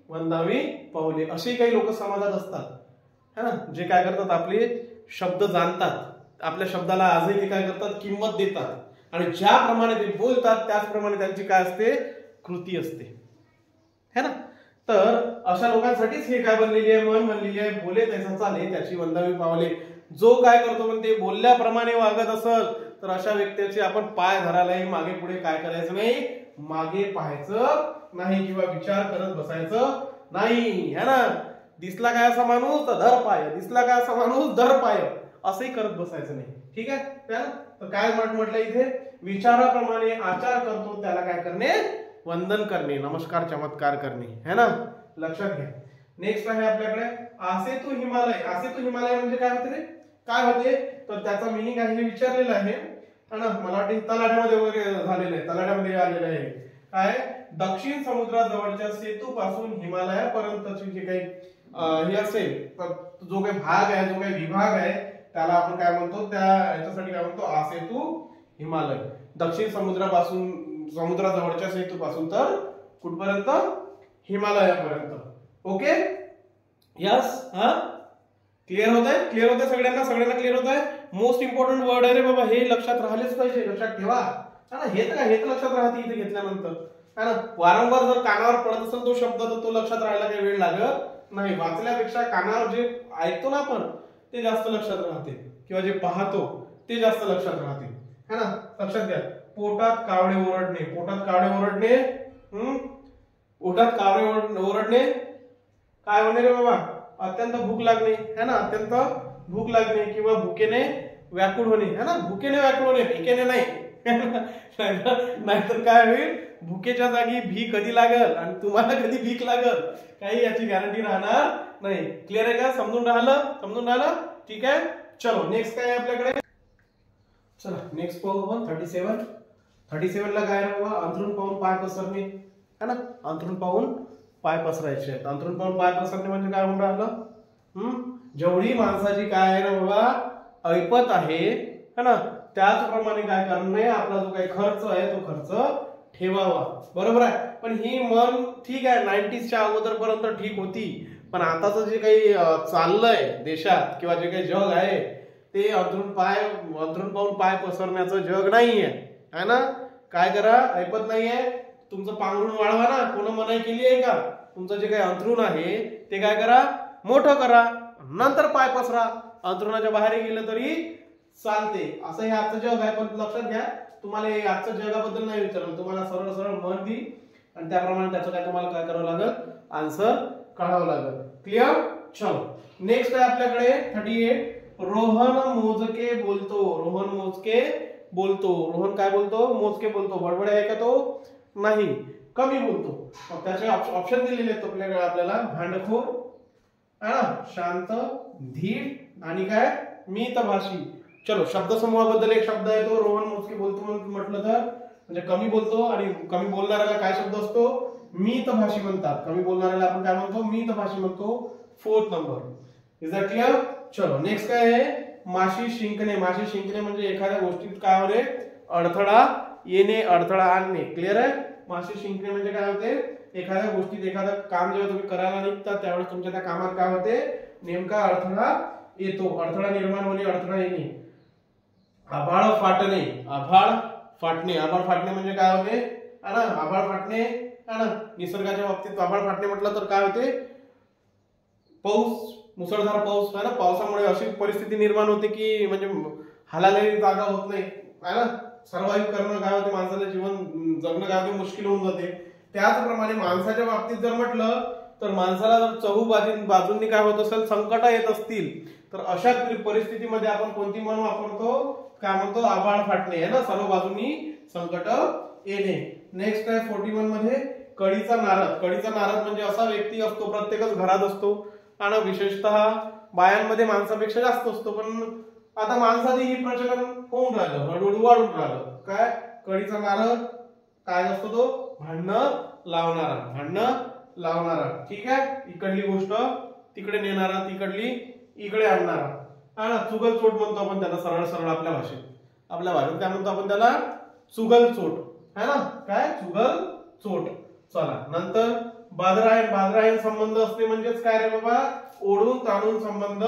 वंदावी पावले. असे काही लोक समाजात असतात, है ना, जे काय करतात, आपले शब्द जाणतात, आपल्या शब्दाला आजही ते काय करतात, किंमत देतात, आणि ज्याप्रमाणे ते बोलतात त्याचप्रमाणे त्यांची काय असते, कृती असते, है ना. तर अशा लोकांसाठीच हे काय बनलेली आहे, मन बनलेली आहे, बोले तैसा चाले त्याची वंदावी पावले. जो काय करतो पण ते बोलल्याप्रमाणे वागत असल तर अशा व्यक्तीचे आपण पाय धरायलाही मागे पुढे काय करायचं नाही, मागे पाहायचं नाही किंवा विचार करत बसायचं नाही, है ना. दिसला काय असा माणूस तर धर पाय, दिसला काय असा माणूस धर पाय, असंही करत बसायचं नाही. ठीक आहे. तर काय म्हटलं इथे, विचाराप्रमाणे आचार करतो त्याला काय करणे, वंदन करणे, नमस्कार चमत्कार करणे, है ना. लक्षात घ्या. नेक्स्ट आहे आपल्याकडे आसे तू हिमालय. आसे तू हिमालय म्हणजे काय होते रे, काय होते, तर त्याचा मिनिंग आहे हे विचारलेलं आहे ना. मला वाटतं तलाठ्यामध्ये वगैरे झालेलं आहे, तलाठ्यामध्ये आलेलं आहे. काय दक्षिण समुद्राजवळच्या सेतूपासून हिमालयापर्यंतची जे काही हे असेल तर जो काही भाग आहे, जो काही विभाग आहे त्याला आपण काय म्हणतो, त्या याच्यासाठी काय म्हणतो, आसेतू हिमालय. दक्षिण समुद्राजवळच्या सेतूपासून तर कुठपर्यंत, हिमालयापर्यंत. ओके, यस, हा क्लिअर होत आहे, क्लिअर होत आहे सगळ्यांना, सगळ्यांना क्लिअर होत आहे. मोस्ट इम्पॉर्टंट वर्ड आहे रे बाबा, हे लक्षात राहिलेच पाहिजे, लक्षात ठेवा. हे तर काय, हे तर लक्षात राहते इथे घेतल्यानंतर, है ना. वारंवार जर कानावर पडत असेल तो शब्द तर तो लक्षात राहायला काही वेळ लागत नाही. वाचल्यापेक्षा कानावर जे ऐकतो ना आपण ते जास्त लक्षात राहते, किंवा जे पाहतो ते जास्त लक्षात राहते, है ना. लक्षात घ्या, पोटात कावळे ओरडणे, पोटात कावळे ओरडणे, पोटात कावळे ओरडणे काय होणे रे बाबा, अत्यंत भूक लागणे, है ना. अत्यंत भूक लागणे किंवा भुकेने व्याकुळ होणे, है ना. भुकेने व्याकुळ होणे, भिकेने नाही. नाहीतर काय होईल, भुकेच्या जागी भी कधी लागल आणि तुम्हाला कधी भीक लागल काही याची गॅरंटी राहणार नाही. क्लिअर आहे का, समजून राहिलं, समजून राहिलं, ठीक आहे. चलो नेक्स्ट काय आहे आपल्याकडे, चला नेक्स्ट पाहू आपण 37 ला काय आहे बाबा, अंथरूण पाहून पाय पसरणे, है ना. अंथरूण पाहून पाय पसरायचे आहेत. अंथरूण पाहून पाय पसरणे म्हणजे काय म्हणून राहिलं, जेवढी माणसाची काय आहे ना बाबा ऐपत आहे, है ना, त्याचप्रमाणे काय करणे, आपला जो काही खर्च आहे तो खर्च ठेवावा, बरोबर आहे. पण ही मन ठीक आहे 90sच्या अगोदर पर्यंत ठीक होती, पण आताचं जे काही चाललंय देशात किंवा जे काही जग आहे ते अंथरूण पाहून पाय पसरण्याचं जग नाहीये, है ना. काय करा, ऐपत नाहीये तुमचं पांघरून वाढवा ना, कोण मनाई केली आहे का. तुमचं जे काही अंथरूण आहे ते काय करा, मोठं करा, नंतर पाय पसरा. अंथरुणाच्या बाहेर गेलं तरी चालते, असं हे आजचं जग आहे. पण लक्षात घ्या, तुम्हाला आजच्या जगाबद्दल नाही विचारलं, तुम्हाला सरळ सरळ मन दी आणि त्याप्रमाणे त्याचं काय तुम्हाला काय करावं लागेल, आन्सर काढावं लागेल. क्लिअर. चलो नेक्स्ट आहे आपल्याकडे 38. रोहन मोजके बोलतो, रोहन मोजके बोलतो. रोहन काय बोलतो, मोजके बोलतो. बडबड आहे का तो, नाही, कमी बोलतो. त्याचे ऑप्शन दिलेले आहेत आपल्याला, भांडखोर, शांत, धीट आणि काय, मितभाषी. चलो शब्दसमूहाबद्दल एक शब्द आहे तो, रोहन मोजके बोलतो म्हटलं तर म्हणजे कमी बोलतो, आणि कमी बोलणाऱ्याला काय शब्द असतो, मितभाषी म्हणतात. कमी बोलणाऱ्याला आपण काय म्हणतो, मितभाषी म्हणतो. 4th number. Is that clear. चलो नेक्स्ट काय आहे, माशी शिंकणे. माशी शिंकणे म्हणजे एखाद्या गोष्टीत काय होणे, अडथळा येणे, अडथळा आणणे. क्लिअर आहे. माशी शिंकणे म्हणजे काय होते, एखाद्या गोष्टीत एखादं काम जेव्हा तुम्ही करायला निघता त्यावेळेस तुमच्या त्या कामात काय होते, नेमका अडथळा येतो, अडथळा निर्माण होणे, अडथळा येणे. आभाळ फाटणे, आभाळ फाटणे. आभाळ फाटणे म्हणजे काय होते, है ना, आभाळ फाटणे, है ना. निसर्गाच्या बाबतीत आभाळ फाटणे म्हटलं तर काय होते, पाऊस, मुसळधार पाऊस, है ना. पावसामुळे अशी परिस्थिती निर्माण होते की म्हणजे हालायला जागा होत नाही, है ना. सर्वाइव्ह करणं काय होते, माणसाला जीवन जगणं काय होते, मुश्किल होऊन जाते. त्याचप्रमाणे माणसाच्या बाबतीत जर म्हटलं तर माणसाला जर चहूबाजूंनी काय होत असेल, संकट येत असतील, तर अशा परिस्थितीमध्ये आपण कोणती म्हण वापरतो, काय म्हणतो, आभाळ फाटणे, है ना. सर्व बाजूंनी संकट येणे. नेक्स्ट आहे 41 मध्ये कळीचा नारद. कळीचा नारद म्हणजे असा व्यक्ती असतो, प्रत्येकच घरात असतो, आणि विशेषतः बायांमध्ये माणसापेक्षा जास्त असतो. पण आता माणसाने ही प्रचलन होऊन राहिलं, हळूहळू वाढून राहिलं. काय, कळीचा नारद काय असतो तो, भांडणं लावणारा, भांडणं लावणारा. ठीक आहे. इकडली गोष्ट तिकडे नेणारा, तिकडली इकडे आणणारा, हा ना. चुगलचोट म्हणतो आपण त्याला, सरळ सरळ आपल्या भाषेत काय म्हणतो आपण त्याला, चुगलचोट, है ना. काय, चुगलचोट. चला नंतर बादरायण. बादरायण संबंध असणे म्हणजेच काय रे बाबा, ओढून ताणून संबंध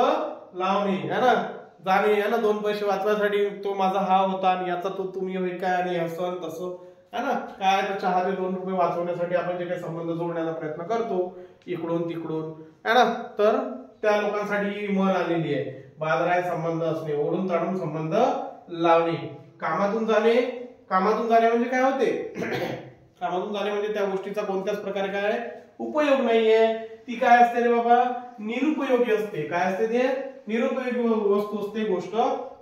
लावणे, है ना. जाणे, है ना. 2 पैसे वाचवायसाठी तो माझा हा होता आणि याचा तो तुम्ही होईल काय, आणि असं तसं, है ना. काय, तर चहाचे 2 रुपये वाचवण्यासाठी आपण जे काही संबंध जोडण्याचा प्रयत्न करतो इकडून तिकडून, है ना. तर त्या लोकांसाठी ही म्हण आलेली आहे, बादरायण संबंध असणे, ओढून ताणून संबंध लावणे. कामातून जाणे. कामातून जाणे म्हणजे काय होते, कामातून जाणे म्हणजे त्या गोष्टीचा कोणत्याच प्रकारे काय उपयोग नाहीये, ती काय असते रे बाबा, निरुपयोगी असते. काय असते ते, निरुपयोगी वस्तू असते, गोष्ट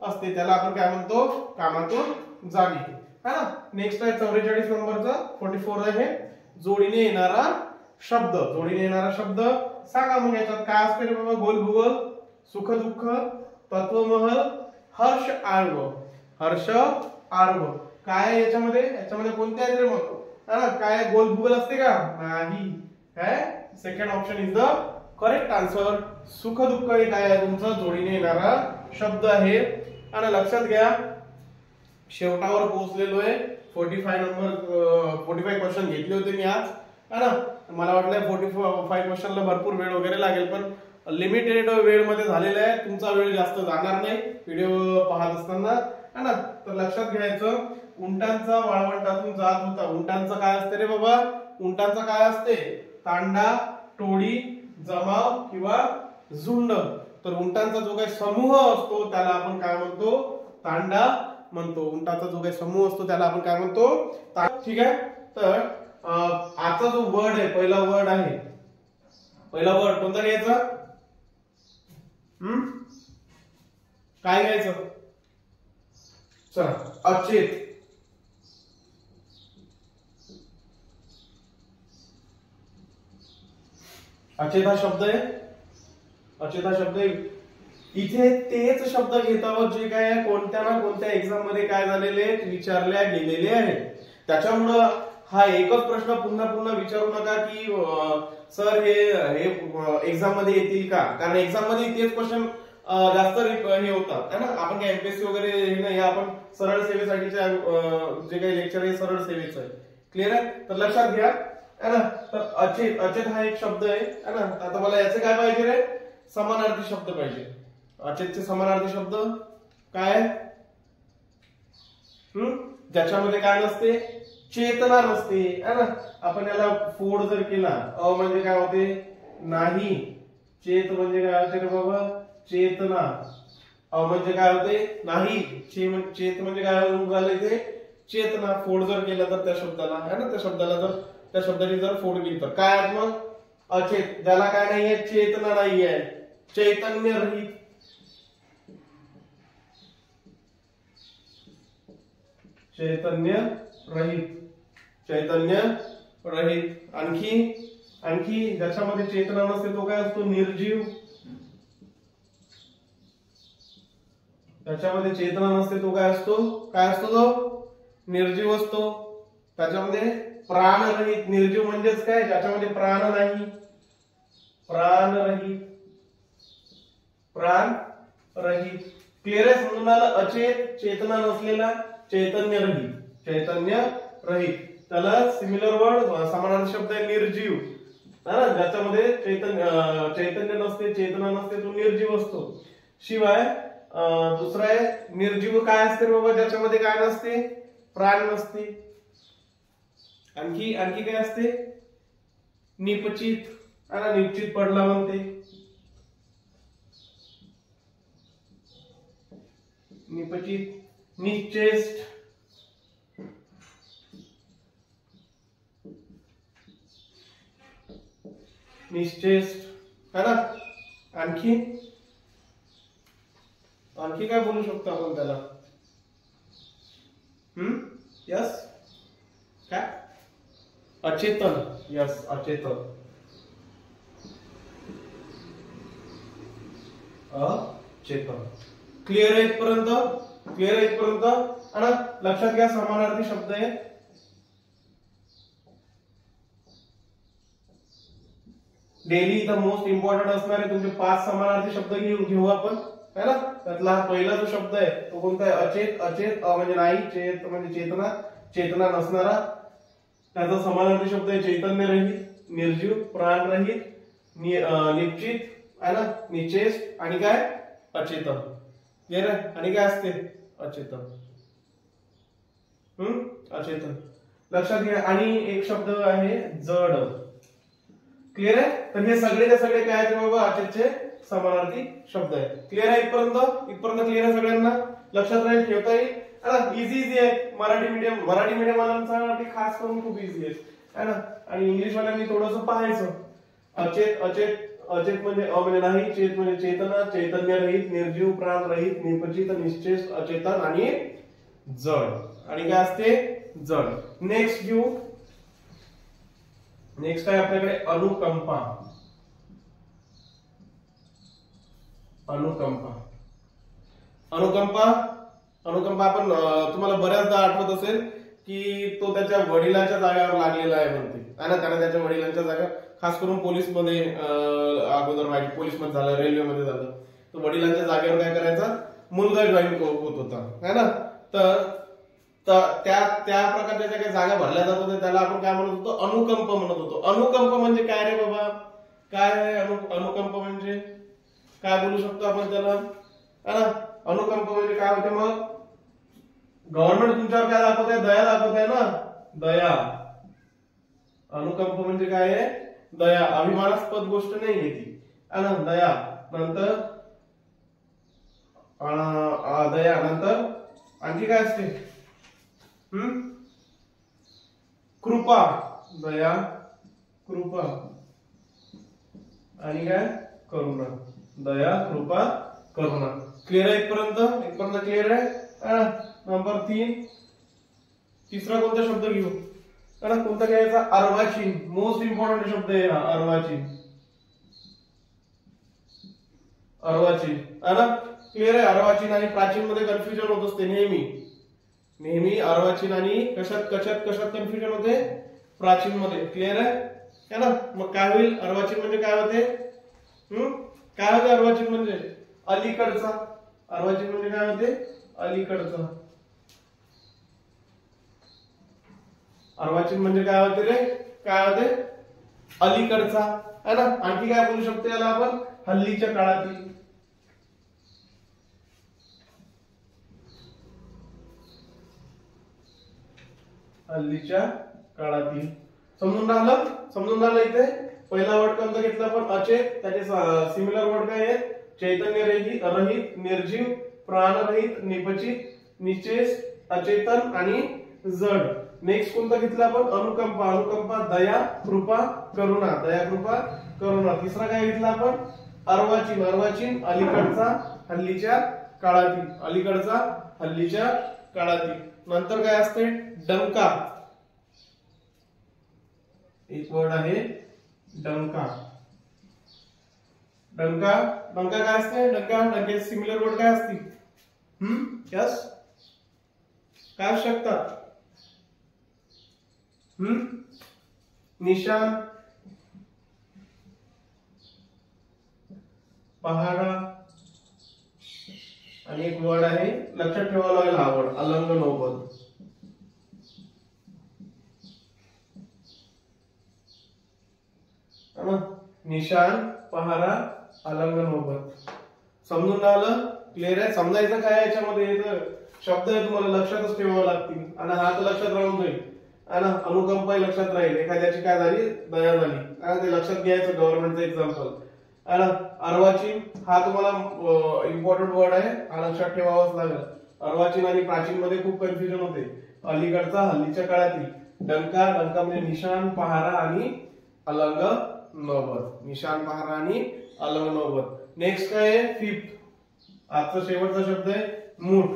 असते, त्याला आपण काय म्हणतो, कामातून जाणे, है ना. नेक्स्ट आहे 44 नंबरचं 44 आहे, जोडीने येणारा शब्द. जोडीने येणारा शब्द सांगा मग याच्यात काय असते रे बाबा, गोल भूगोल, सुख दुःख, तत्वमहल, हर्ष आर्व, हर्ष आर्व काय याच्यामध्ये कोणते आहेत रे मग? काय गोल भूगोल असते का? नाही. काय second option is the correct answer. सुख दुःख हे काय आहे तुमचं जोडीने येणारा शब्द आहे. आणि लक्षात घ्या शेवटावर पोहोचलेलो आहे. 45 क्वेश्चन घेतले होते मी आज, है ना. मला वाटलं 45 क्वेश्चनला भरपूर वेळ वगैरे लागेल, पण लिमिटेड वेळ मध्ये झालेला आहे. तुमचा वेळ जास्त जाणार नाही व्हिडिओ पाहत असताना, है ना. तर लक्षात घ्यायचं उंटांचा वाळवंटातून जात होता. उंटांचं काय असते रे बाबा? उंटांचं काय असते? तांडा, टोळी, जमाव किंवा झुंड. तर उंटांचा जो काही समूह असतो त्याला आपण काय म्हणतो? तांडा म्हणतो. उंटाचा जो काही समूह असतो त्याला आपण काय म्हणतो? ठीक आहे. तर आजचा जो वर्ड आहे, पहिला वर्ड आहे, पहिला वर्ड कोणता घ्यायचा? काय घ्यायचं? चला, अचेत. अचेत हा शब्द आहे. अचेत हा शब्द आहे. इथे तेच शब्द घेत आहोत जे काय कोणत्या ना कोणत्या एक्झाम मध्ये काय झालेले विचारल्या गेलेले आहेत. त्याच्यामुळं हा एकच प्रश्न पुन्हा पुन्हा विचारू नका की सर हे एक्झाम मध्ये येतील का, कारण एक्झाम मध्ये तेच क्वेश्चन जास्त हे होतात, है ना. आपण काय एमपीएससी वगैरे हे नाही, आपण सरळ सेवेसाठीचे जे काही लेक्चर आहे सरळ सेवेचं आहे. क्लिअर आहे. तर लक्षात घ्या, है ना. तर अचेत, अचेत हा एक शब्द आहे, है ना. आता मला याचे काय पाहिजे रे? समानार्थी शब्द पाहिजे. अचेतचे समानार्थी शब्द काय? ज्याच्यामध्ये काय नसते? चेतना नसते, है ना. आपण याला फोड जर केला, अ म्हणजे काय होते? नाही. चेत म्हणजे काय होते रे बाबा? चेतना. अ म्हणजे काय होते? नाही. चेत म्हणजे काय झालं इथे? चेतना. फोड जर केला तर त्या शब्दाला, है ना, त्या शब्दाची जर फोड केली तर काय मग? अचेत. ज्याला काय नाहीये? चेतना नाहीये. चैतन्य रहित. चैतन्य रहित. चैतन्य रहित. आणखी ज्याच्यामध्ये चेतना नसते तो काय असतो? निर्जीव. त्याच्यामध्ये चेतना नसते तो काय असतो? काय असतो तो? निर्जीव असतो. त्याच्यामध्ये प्राणरहित. निर्जीव म्हणजेच काय? ज्याच्यामध्ये प्राण नाही. प्राणरहित. प्राणरहित. क्लिअर आहे? समजून आलं? अचेत, चेतना नसलेला, चैतन्य रहित. चैतन्य रहित. त्याला सिमिलर वर्ड समानार्थी शब्द आहे निर्जीव, है ना. ज्याच्यामध्ये चैतन्य नसते, चेतना नसते, तो निर्जीव असतो. शिवाय दुसरा आहे निर्जीव काय असते बाबा? ज्याच्यामध्ये काय नसते? प्राण नसते. आणखी काय असते? निपचित, है ना. निश्चित पडला म्हणते. निपचित. निश्चेष्ट. निश्चेष्ट, है ना. आणखी काय बोलू शकतो आपण त्याला? यस. काय? अचेतन. यस, अचेतन. अचेतन. क्लिअर आहे इथपर्यंत? क्लिअर आहे इथपर्यंत? आणि लक्षात घ्या समानार्थी शब्द आहे. डेली इथं मोस्ट इम्पॉर्टंट असणारे तुमचे 5 समानार्थी शब्द घेऊ आपण, है ना. त्यातला पहिला जो शब्द आहे तो कोणता आहे? अचेत. अचेत म्हणजे नाही, चेत म्हणजे चेतना, चेतना नसणारा. त्याचा समानार्थी शब्द आहे चैतन्य रहित, निर्जीव, प्राण रहित, निश्चित, है ना, निश्चेष्ट आणि काय? अचेतन. क्लिअर आहे? आणि काय असते? अचेतन. अचेतन. लक्षात घ्या. आणि एक शब्द आहे जड. क्लिअर आहे? तर हे सगळे काय आहेत बाबा? अचेतचे समानार्थी शब्द आहेत. क्लिअर आहे इथपर्यंत? क्लिअर आहे सगळ्यांना? लक्षात राहील, ठेवता येईल, इझी आहे. मराठी मीडियम वाल्यांसाठी खास करून खूप इझी आहे, है ना. आणि इंग्लिश वाल्यांनी थोडंसं पाहायचं. अचेत म्हणजे अ म्हणजे नाही, चेत म्हणजे चेतना, चैतन्य रहित, निर्जीव, प्राण रहित, निपचित, निश्चेष्ट, अचेतन आणि जड. आणि काय असते? जड. नेक्स्ट घेऊ. नेक्स्ट आहे आपल्याकडे अनुकंपा. अनुकंपा. अनुकंपा, अनुकंपा आपण तुम्हाला बऱ्याचदा आठवत असेल की तो त्याच्या वडिलांच्या जागेवर लागलेला आहे म्हणते, ना, त्याने त्याच्या वडिलांच्या जागा, खास करून पोलीस मध्ये अगोदर माहिती, पोलीस मध्ये झालं, रेल्वेमध्ये झालं, तो वडिलांच्या जागेवर काय करायचा, मुलगा जॉईन होत होता, है ना. तर त्या प्रकारच्या ज्या काही जागा भरल्या जात होत्या त्याला आपण काय म्हणत होतो, अनुकंप म्हणत होतो. अनुकंप म्हणजे काय रे बाबा, काय आहे अनुकंप म्हणजे काय बोलू शकतो आपण त्याला, है ना. अनुकंप म्हणजे काय होते, मग गव्हर्नमेंट तुमच्यावर काय दाखवत आहे, दया दाखवत आहे ना, दया. अनुकंप म्हणजे काय आहे, दया, अभिमानास्पद गोष्ट नाही आहे ती, है ना, दया. नंतर दया नंतर आणखी काय असते, कृपा, दया, कृपा आणि काय, करुणा, दया, कृपा, करुणा. क्लिअर आहे इथपर्यंत क्लिअर आहे. नंबर 3, तिसरा कोणता शब्द घेऊ, कोणता घ्यायचा, अर्वाचीन. मोस्ट इम्पॉर्टंट शब्द आहे हा, अर्वाचीन. अर्वाचीन, है ना. क्लिअर आहे. अर्वाचीन आणि प्राचीन मध्ये कन्फ्युजन होत असते नेहमी अर्वाचीन आणि कशात कन्फ्युजन होते, प्राचीन मध्ये. क्लिअर आहे ना. मग काय होईल, अर्वाचीन म्हणजे काय होते, काय होते अर्वाचीन म्हणजे, अलीकडचा. अर्वाचीन म्हणजे काय होते, अलीकडचा. अर्वाचीन म्हणजे काय होते रे, काय होते, अलीकडचा, है ना. आणखी काय बोलू शकतो याला आपण, हल्लीच्या काळातील. हल्लीच्या काळातील. समजून राहिलं इथे. पहिला वर्ड कोणता घेतला आपण, अचेत. त्याचे सिमिलर वर्ड काय आहेत, चैतन्य रहित, निर्जीव, प्राणरहित, निपचित, निचेष, अचेतन आणि जड. नेक्स्ट कोणता घेतला आपण, अनुकंपा. अनुकंपा, दया, कृपा, करुणा. दया, कृपा, करुणा. तिसरा काय घेतला आपण, अर्वाचीन. अर्वाचीन, अलीकडचा, हल्लीच्या काळातील. अलीकडचा, हल्लीच्या काळातील. नंतर काय असते, डंका. एक वर्ड आहे डंका. डंका काय असते, डंके सिमिलर वर्ड काय असतील, यस काय असू शकतात, निशाण, पहाडा आणि एक वर्ड आहे, लक्षात ठेवावा लागेल हा वर्ड, अलंग नौबत. निशाण, पहारा, अलंग नौबत. समजून राहिलं, क्लिअर आहे. समजायचं काय याच्यामध्ये, शब्द आहे तुम्हाला लक्षातच ठेवावे लागतील आणि हा तर लक्षात राहून जाईल, आणि अनुकंपा लक्षात राहील. एखाद्याची काय झाली, दया झाली, आणि ते लक्षात घ्यायचं, गव्हर्नमेंटचं एक्झाम्पल. अर्वाचीन हा तुम्हाला इम्पॉर्टंट वर्ड आहे, हा लक्षात ठेवावाच लागेल. अर्वाचीन आणि प्राचीन मध्ये खूप कन्फ्युजन होते. अलीकडचा, हल्लीच्या काळातील. डंका म्हणजे निशाण, पहारा आणि अलंग नौबत. निशाण, पहारा आणि अलंग नौबत. नेक्स्ट काय आहे, फिफ्थ, आजचा शेवटचा शब्द आहे मूठ.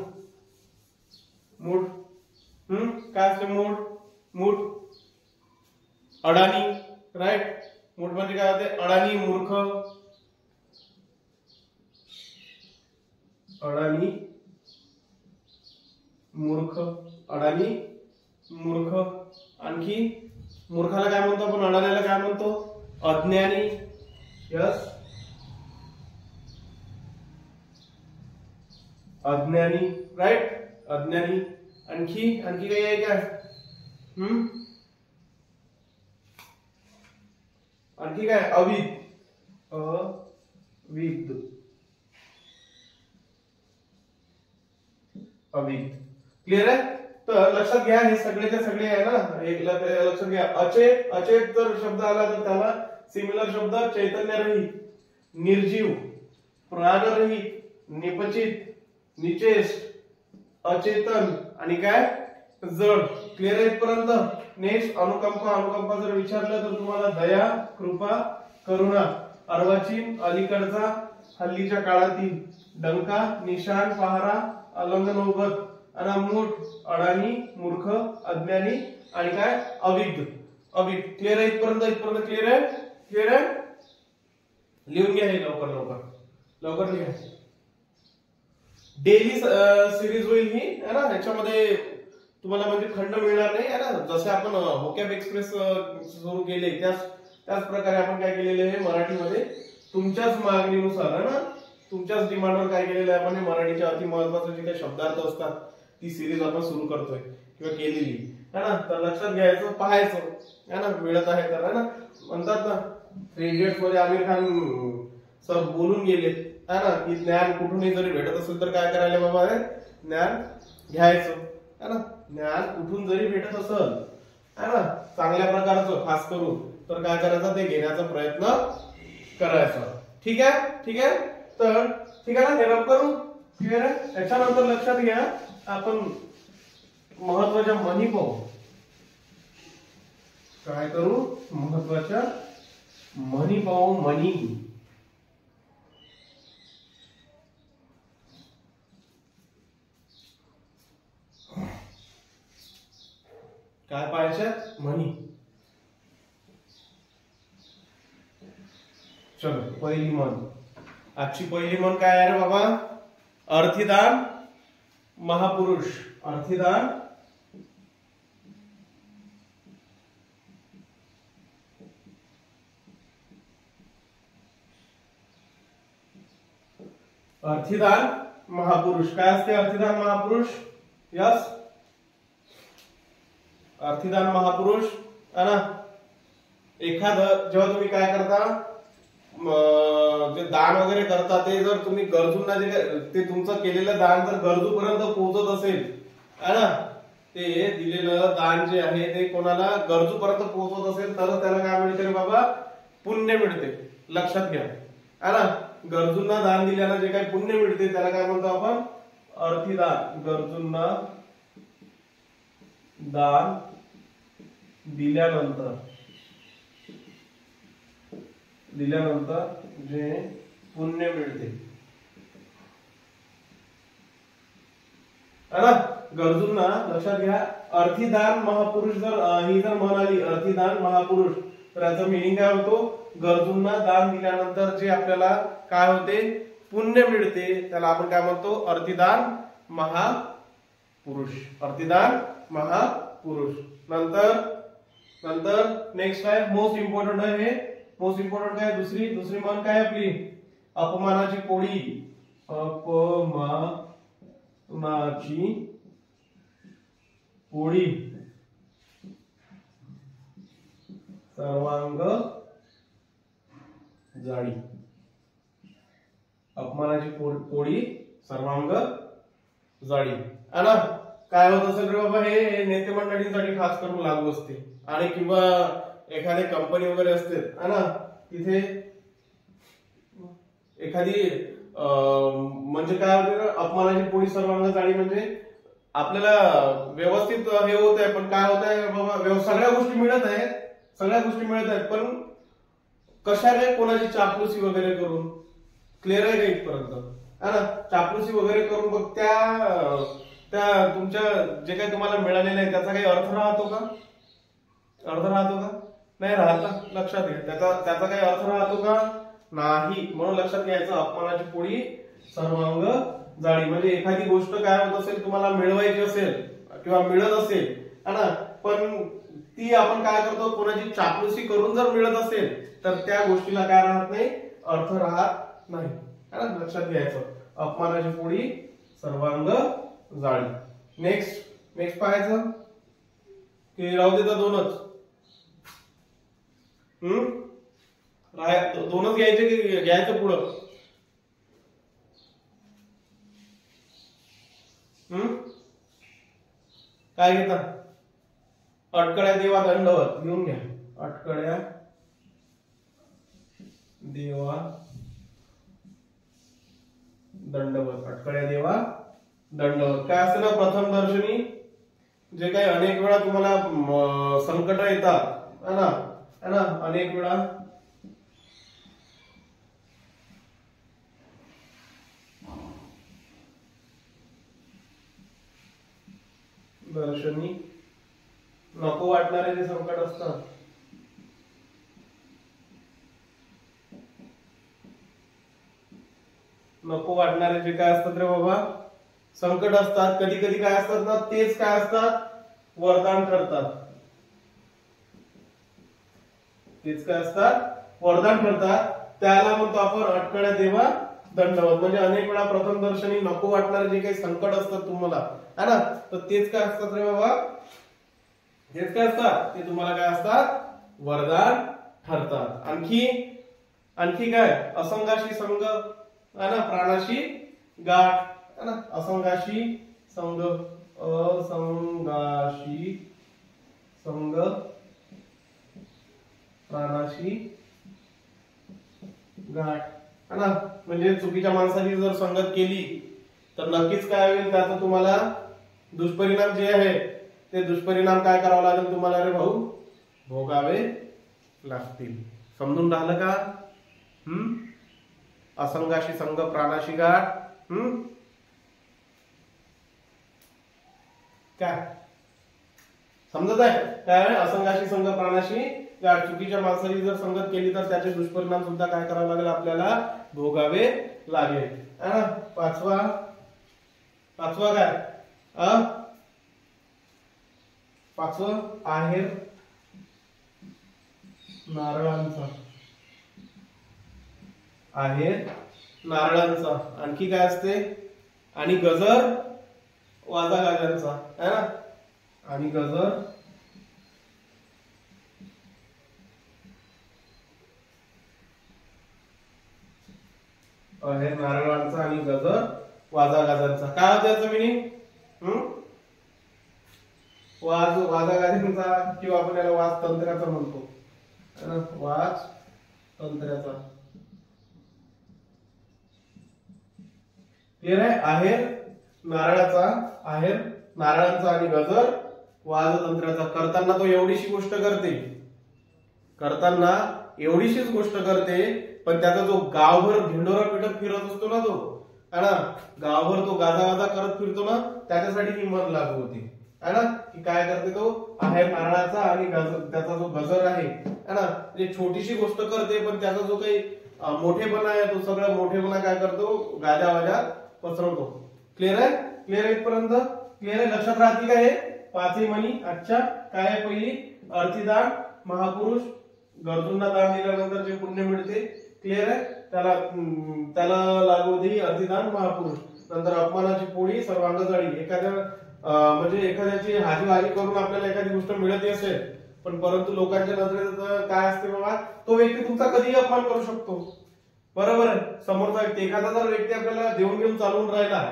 मूठ काय असते, मूठ अडाणी, राईट. मूठ म्हणजे काय होते, अडाणी, मूर्ख. अडाणी, मूर्ख, अडाणी, मूर्ख. आणखी मूर्खाला काय म्हणतो आपण, अडाण्याला काय म्हणतो, अज्ञानी. यस, अज्ञानी, राईट, अज्ञानी. आणखी काही आहे का, आणखी काय, अविद. अविद. क्लिअर आहे. तर लक्षात घ्या, हे सगळेच्या सगळे आहे ना, एक लक्षात घ्या. अचेत जर शब्द आला तर त्याला सिमिलर शब्द चैतन्यरहित, निर्जीव, प्राणरहित, निपचित, निचेष्ट, अचेतन आणि काय, जड. क्लिअर आहे इथपर्यंत. नेक्स्ट अनुकंपा जर विचारलं तर तुम्हाला दया, कृपा, करुणा. अर्वाचीन, अलीकडचा, हल्लीच्या काळातील. डंका, निशाण, पहारा, अलंग नौबत. आणि मूठ, अडाणी, मूर्ख, अज्ञानी आणि काय, अविद. क्लिअर आहे इथपर्यंत क्लिअर आहे. लिहून घ्या हे लवकर लिहा. डेली सिरीज होईल ही है ना. याच्यामध्ये तुम्हाला म्हणजे खंड मिळणार नाही है ना. जसे आपण व्होकॅब एक्सप्रेस सुरू केले त्याच प्रकारे आपण काय केलेले आहे मराठीमध्ये तुमच्याच मागणीनुसार है ना, तुमच्याच डिमांडवर काय केलेलं आहे आपण मराठीचे अति महत्वाचे जे काही शब्दार्थ असतात ती सिरीज आपण सुरू करतोय किंवा केलेली है ना. तर लक्षात घ्यायचं, पाहायचं है ना, मिळत आहे तर है ना. म्हणतात ना 3 इडियट्स मध्ये आमिर खान सर बोलून गेले है ना की ज्ञान कुठूनही जरी भेटत असेल तर काय करायला बाबा आहे, ज्ञान घ्यायचं है ना. ज्ञान कुठून जरी भेटत असेल है ना चांगल्या प्रकारचं खास करून तर काय करायचं, ते घेण्याचा प्रयत्न करायचा. ठीक आहे, ठीक आहे. तर ठीक आहे ना, निरोप करू. क्लिअर आहे. त्याच्यानंतर लक्षात घ्या आपण महत्वाच्या म्हणी पाहू. काय करू, महत्वाच्या म्हणी पाहू. म्हणी काय पाहायच्या, म्हणी. चलो पहिली म्हण. आजची पहिली म्हण काय आहे रे बाबा, अर्थीदान महापुरुष. अर्थीदान अर्थीदान महापुरुष. काय असते अर्थीदान महापुरुष? यस, अर्थीदान महापुरुष है ना. एखादं जेव्हा तुम्ही काय करता, जे दान वगैरे करता ते जर तुम्ही गरजूंना ते तुमचं केलेलं दान जर गरजूपर्यंत पोहोचत असेल है ना, ते दिलेलं दान जे आहे ते कोणाला गरजूपर्यंत पोहोचत असेल तर त्याला काय मिळते रे बाबा, पुण्य मिळते. लक्षात घ्या है ना. गरजूंना दान दिल्यानं जे काही पुण्य मिळते त्याला काय म्हणतो आपण, अर्थीदान. गरजूंना दान दिल्यानंतर जे पुण्य मिळते है ना. गरजूंना लक्षात घ्या. अर्थीदान महापुरुष जर ही जर म्हणाली अर्थीदान महापुरुष तर याचा मिनिंग काय होतो, गरजूंना दान दिल्यानंतर जे आपल्याला काय होते, पुण्य मिळते त्याला आपण काय म्हणतो, अर्थीदान महापुरुष. अर्थीदान महापुरुष. नंतर नेक्स्ट आहे मोस्ट इम्पॉर्टंट आहे हे. मोस्ट इम्पॉर्टंट काय, दुसरी म्हण काय आपली, अपमानाची पोळी. अपमानाची पोळी सर्वांग जाळी. अपमानाची पोळी सर्वांग जाळी है ना. काय होत असेल रे बाबा, हे नेते मंडळींसाठी खास करून लागू असते. आणि किंवा एखादी कंपनी वगैरे असते है ना, तिथे एखादी म्हणजे काय होते, अपमानाची पोळी सर्वांग जाळी म्हणजे आपल्याला व्यवस्थित हे होत आहे पण काय होत आहे बाबा, सगळ्या गोष्टी मिळत आहेत पण कशाने, कोणाची चापलुसी वगैरे करून. क्लिअर आहे का इथपर्यंत है ना. चापलुसी वगैरे करून बघ त्या तुमच्या जे काही तुम्हाला मिळालेलं आहे त्याचा काही अर्थ राहतो का, नाही राहत. लक्षात घ्या, त्याचा काही अर्थ राहतो का, नाही. म्हणून लक्षात घ्यायचं, अपमानाची पोळी सर्वांग जाळी. म्हणजे एखादी गोष्ट काय होत असेल, तुम्हाला मिळवायची असेल किंवा मिळत असेल है ना, पण ती आपण काय करतो, कोणाची चापलुसी करून जर मिळत असेल तर त्या गोष्टीला काय राहत नाही, अर्थ राहत नाही है ना. लक्षात घ्यायचं, अपमानाची पोळी सर्वांग जाळी. नेक्स्ट पाहायचं की राहू देता दोनच. दोनच घ्यायचे की घ्यायचं पुढं, काय घेता, अटकळ्या देवा दंडवत लिहून घ्या. अटकळ्या देवा दंडवत. अटकळ्या देवा दंडवत काय असते ना, प्रथम दर्शनी जे काही अनेक वेळा तुम्हाला संकट येतात है ना, अनेक वेळा दर्शनी नको वाटणारे जे संकट असतात नको वाटणारे जे काय असतात रे बाबा संकट असतात, कधी कधी काय असतात ना, तेच काय असतात, वरदान ठरतात. तेच काय असतात, वरदान ठरतात. त्याला म्हणतो आपण अटकळ्या देवा दंडवत. म्हणजे अनेक वेळा प्रथम दर्शनी नको वाटणारे जे काही संकट असतात तुम्हाला, है ना, तर तेच काय असतात रे बाबा, तेच काय असतात, ते तुम्हाला काय असतात, वरदान ठरतात. आणखी काय, असंगाशी संग, है ना, प्राणाशी गाठ, है ना, असंगाशी संग, असंगाशी संग, प्राणाशी गाठ, है ना. म्हणजे चुकीच्या माणसाची जर संगत केली तर नक्कीच काय होईल, त्याचा तुम्हाला दुष्परिणाम जे आहे ते दुष्परिणाम काय करावं लागेल तुम्हाला रे भाऊ, भोगावे लागतील. समजून राहिलं का? असंगाशी संग प्राणाशी गाठ. काय समजत आहे काय? असंगाशी संग प्राणाशी गाठ. चुकीच्या माणसाची जर संगत केली तर त्याचे दुष्परिणाम सुद्धा काय करावे लागेल, आपल्याला भोगावे लागेल. पाचवा काय, पाचवं आहेर नारळांचा, आहेर नारळांचा. आणखी काय असते, आणि गजर वाजा गाजांचा, है ना, आणि गजर आहेर नारळांचा आणि गजर वाजा गाजांचा. काय होतं याचं मिनिंग? वाजा गाजांचा, किंवा आपण याला वाज तंत्राचा म्हणतो, वाज तंत्राचा. क्लिअर आहे? आहेर नारळाचा आणि गजर वाजतंत्राचा. करताना तो एवढीशी गोष्ट करते, एवढीशीच गोष्ट करते, पण त्याचा जो गावभर ढिंडोरा पिटत फिरत असतो ना, तो है ना, गावभर तो गाजा करत फिरतो ना, त्याच्यासाठी ही मन लागू होती, है ना, की काय करते तो, आहेर नारळाचा आणि त्याचा जो गजर आहे, है ना, म्हणजे छोटीशी गोष्ट करते, पण त्याचा जो काही मोठेपणा आहे तो सगळा मोठेपणा काय करतो, गाजा वाजा पसरवतो. क्लिअर आहे? क्लिअर आहे इथपर्यंत? क्लिअर आहे? लक्षात राहतील का हे पाचही म्हणी? अच्छा, काय आहे पहिली, अर्थीदान, महापुरुष, गरजूंना दान दिल्यानंतर जे पुण्य मिळते. क्लिअर आहे? त्याला लागू होती अर्थीदान, महापुरुष. नंतर अपमानाची पोळी, सर्वांग जाळी. म्हणजे एखाद्याची हाजी करून आपल्याला एखादी गोष्ट मिळत असेल, पण परंतु लोकांच्या नजरेत काय असते बाबा, तो व्यक्ती तुमचा कधीही अपमान करू शकतो. बरोबर आहे? समोरचा व्यक्ती, एखादा जर व्यक्ती आपल्याला देऊन घेऊन चालून राहिला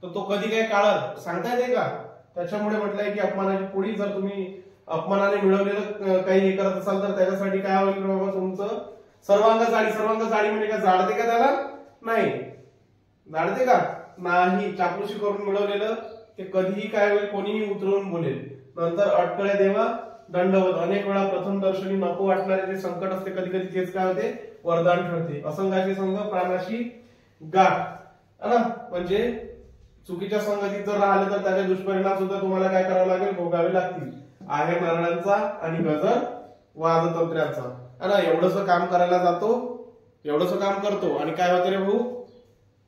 तर तो कधी काय काळात सांगता येते का? त्याच्यामुळे म्हटलंय की अपमानाची पोळी. जर तुम्ही अपमानाने मिळवलेलं काही हे करत असाल तर त्याच्यासाठी काय होईल बाबा, तुमचं सर्वांग जाळी म्हणजे काय, जाळते का त्याला? नाही. जाळते का? नाही. चापलुसी करून मिळवलेलं ते कधीही काय होईल, कोणीही उतरवून बोलेल. नंतर अटकळ्या देवा दंडवत. अनेक वेळा प्रथम दर्शनी नको वाटणारे जे संकट असते कधी कधी तेच काय होते, वरदान ठरते. असंगाशी संग, प्राणाशी गाठ, है ना, म्हणजे चुकीच्या संगतीत जर राहिले तर त्याचे दुष्परिणाम सुद्धा तुम्हाला काय करावे लागेल, भोगावे लागतील. आहेर नारळांचा आणि गजर वाजतंत्र्याचा, है ना, एवढंसं काम करायला जातो, एवढंसं काम करतो, आणि काय होते रे भाऊ,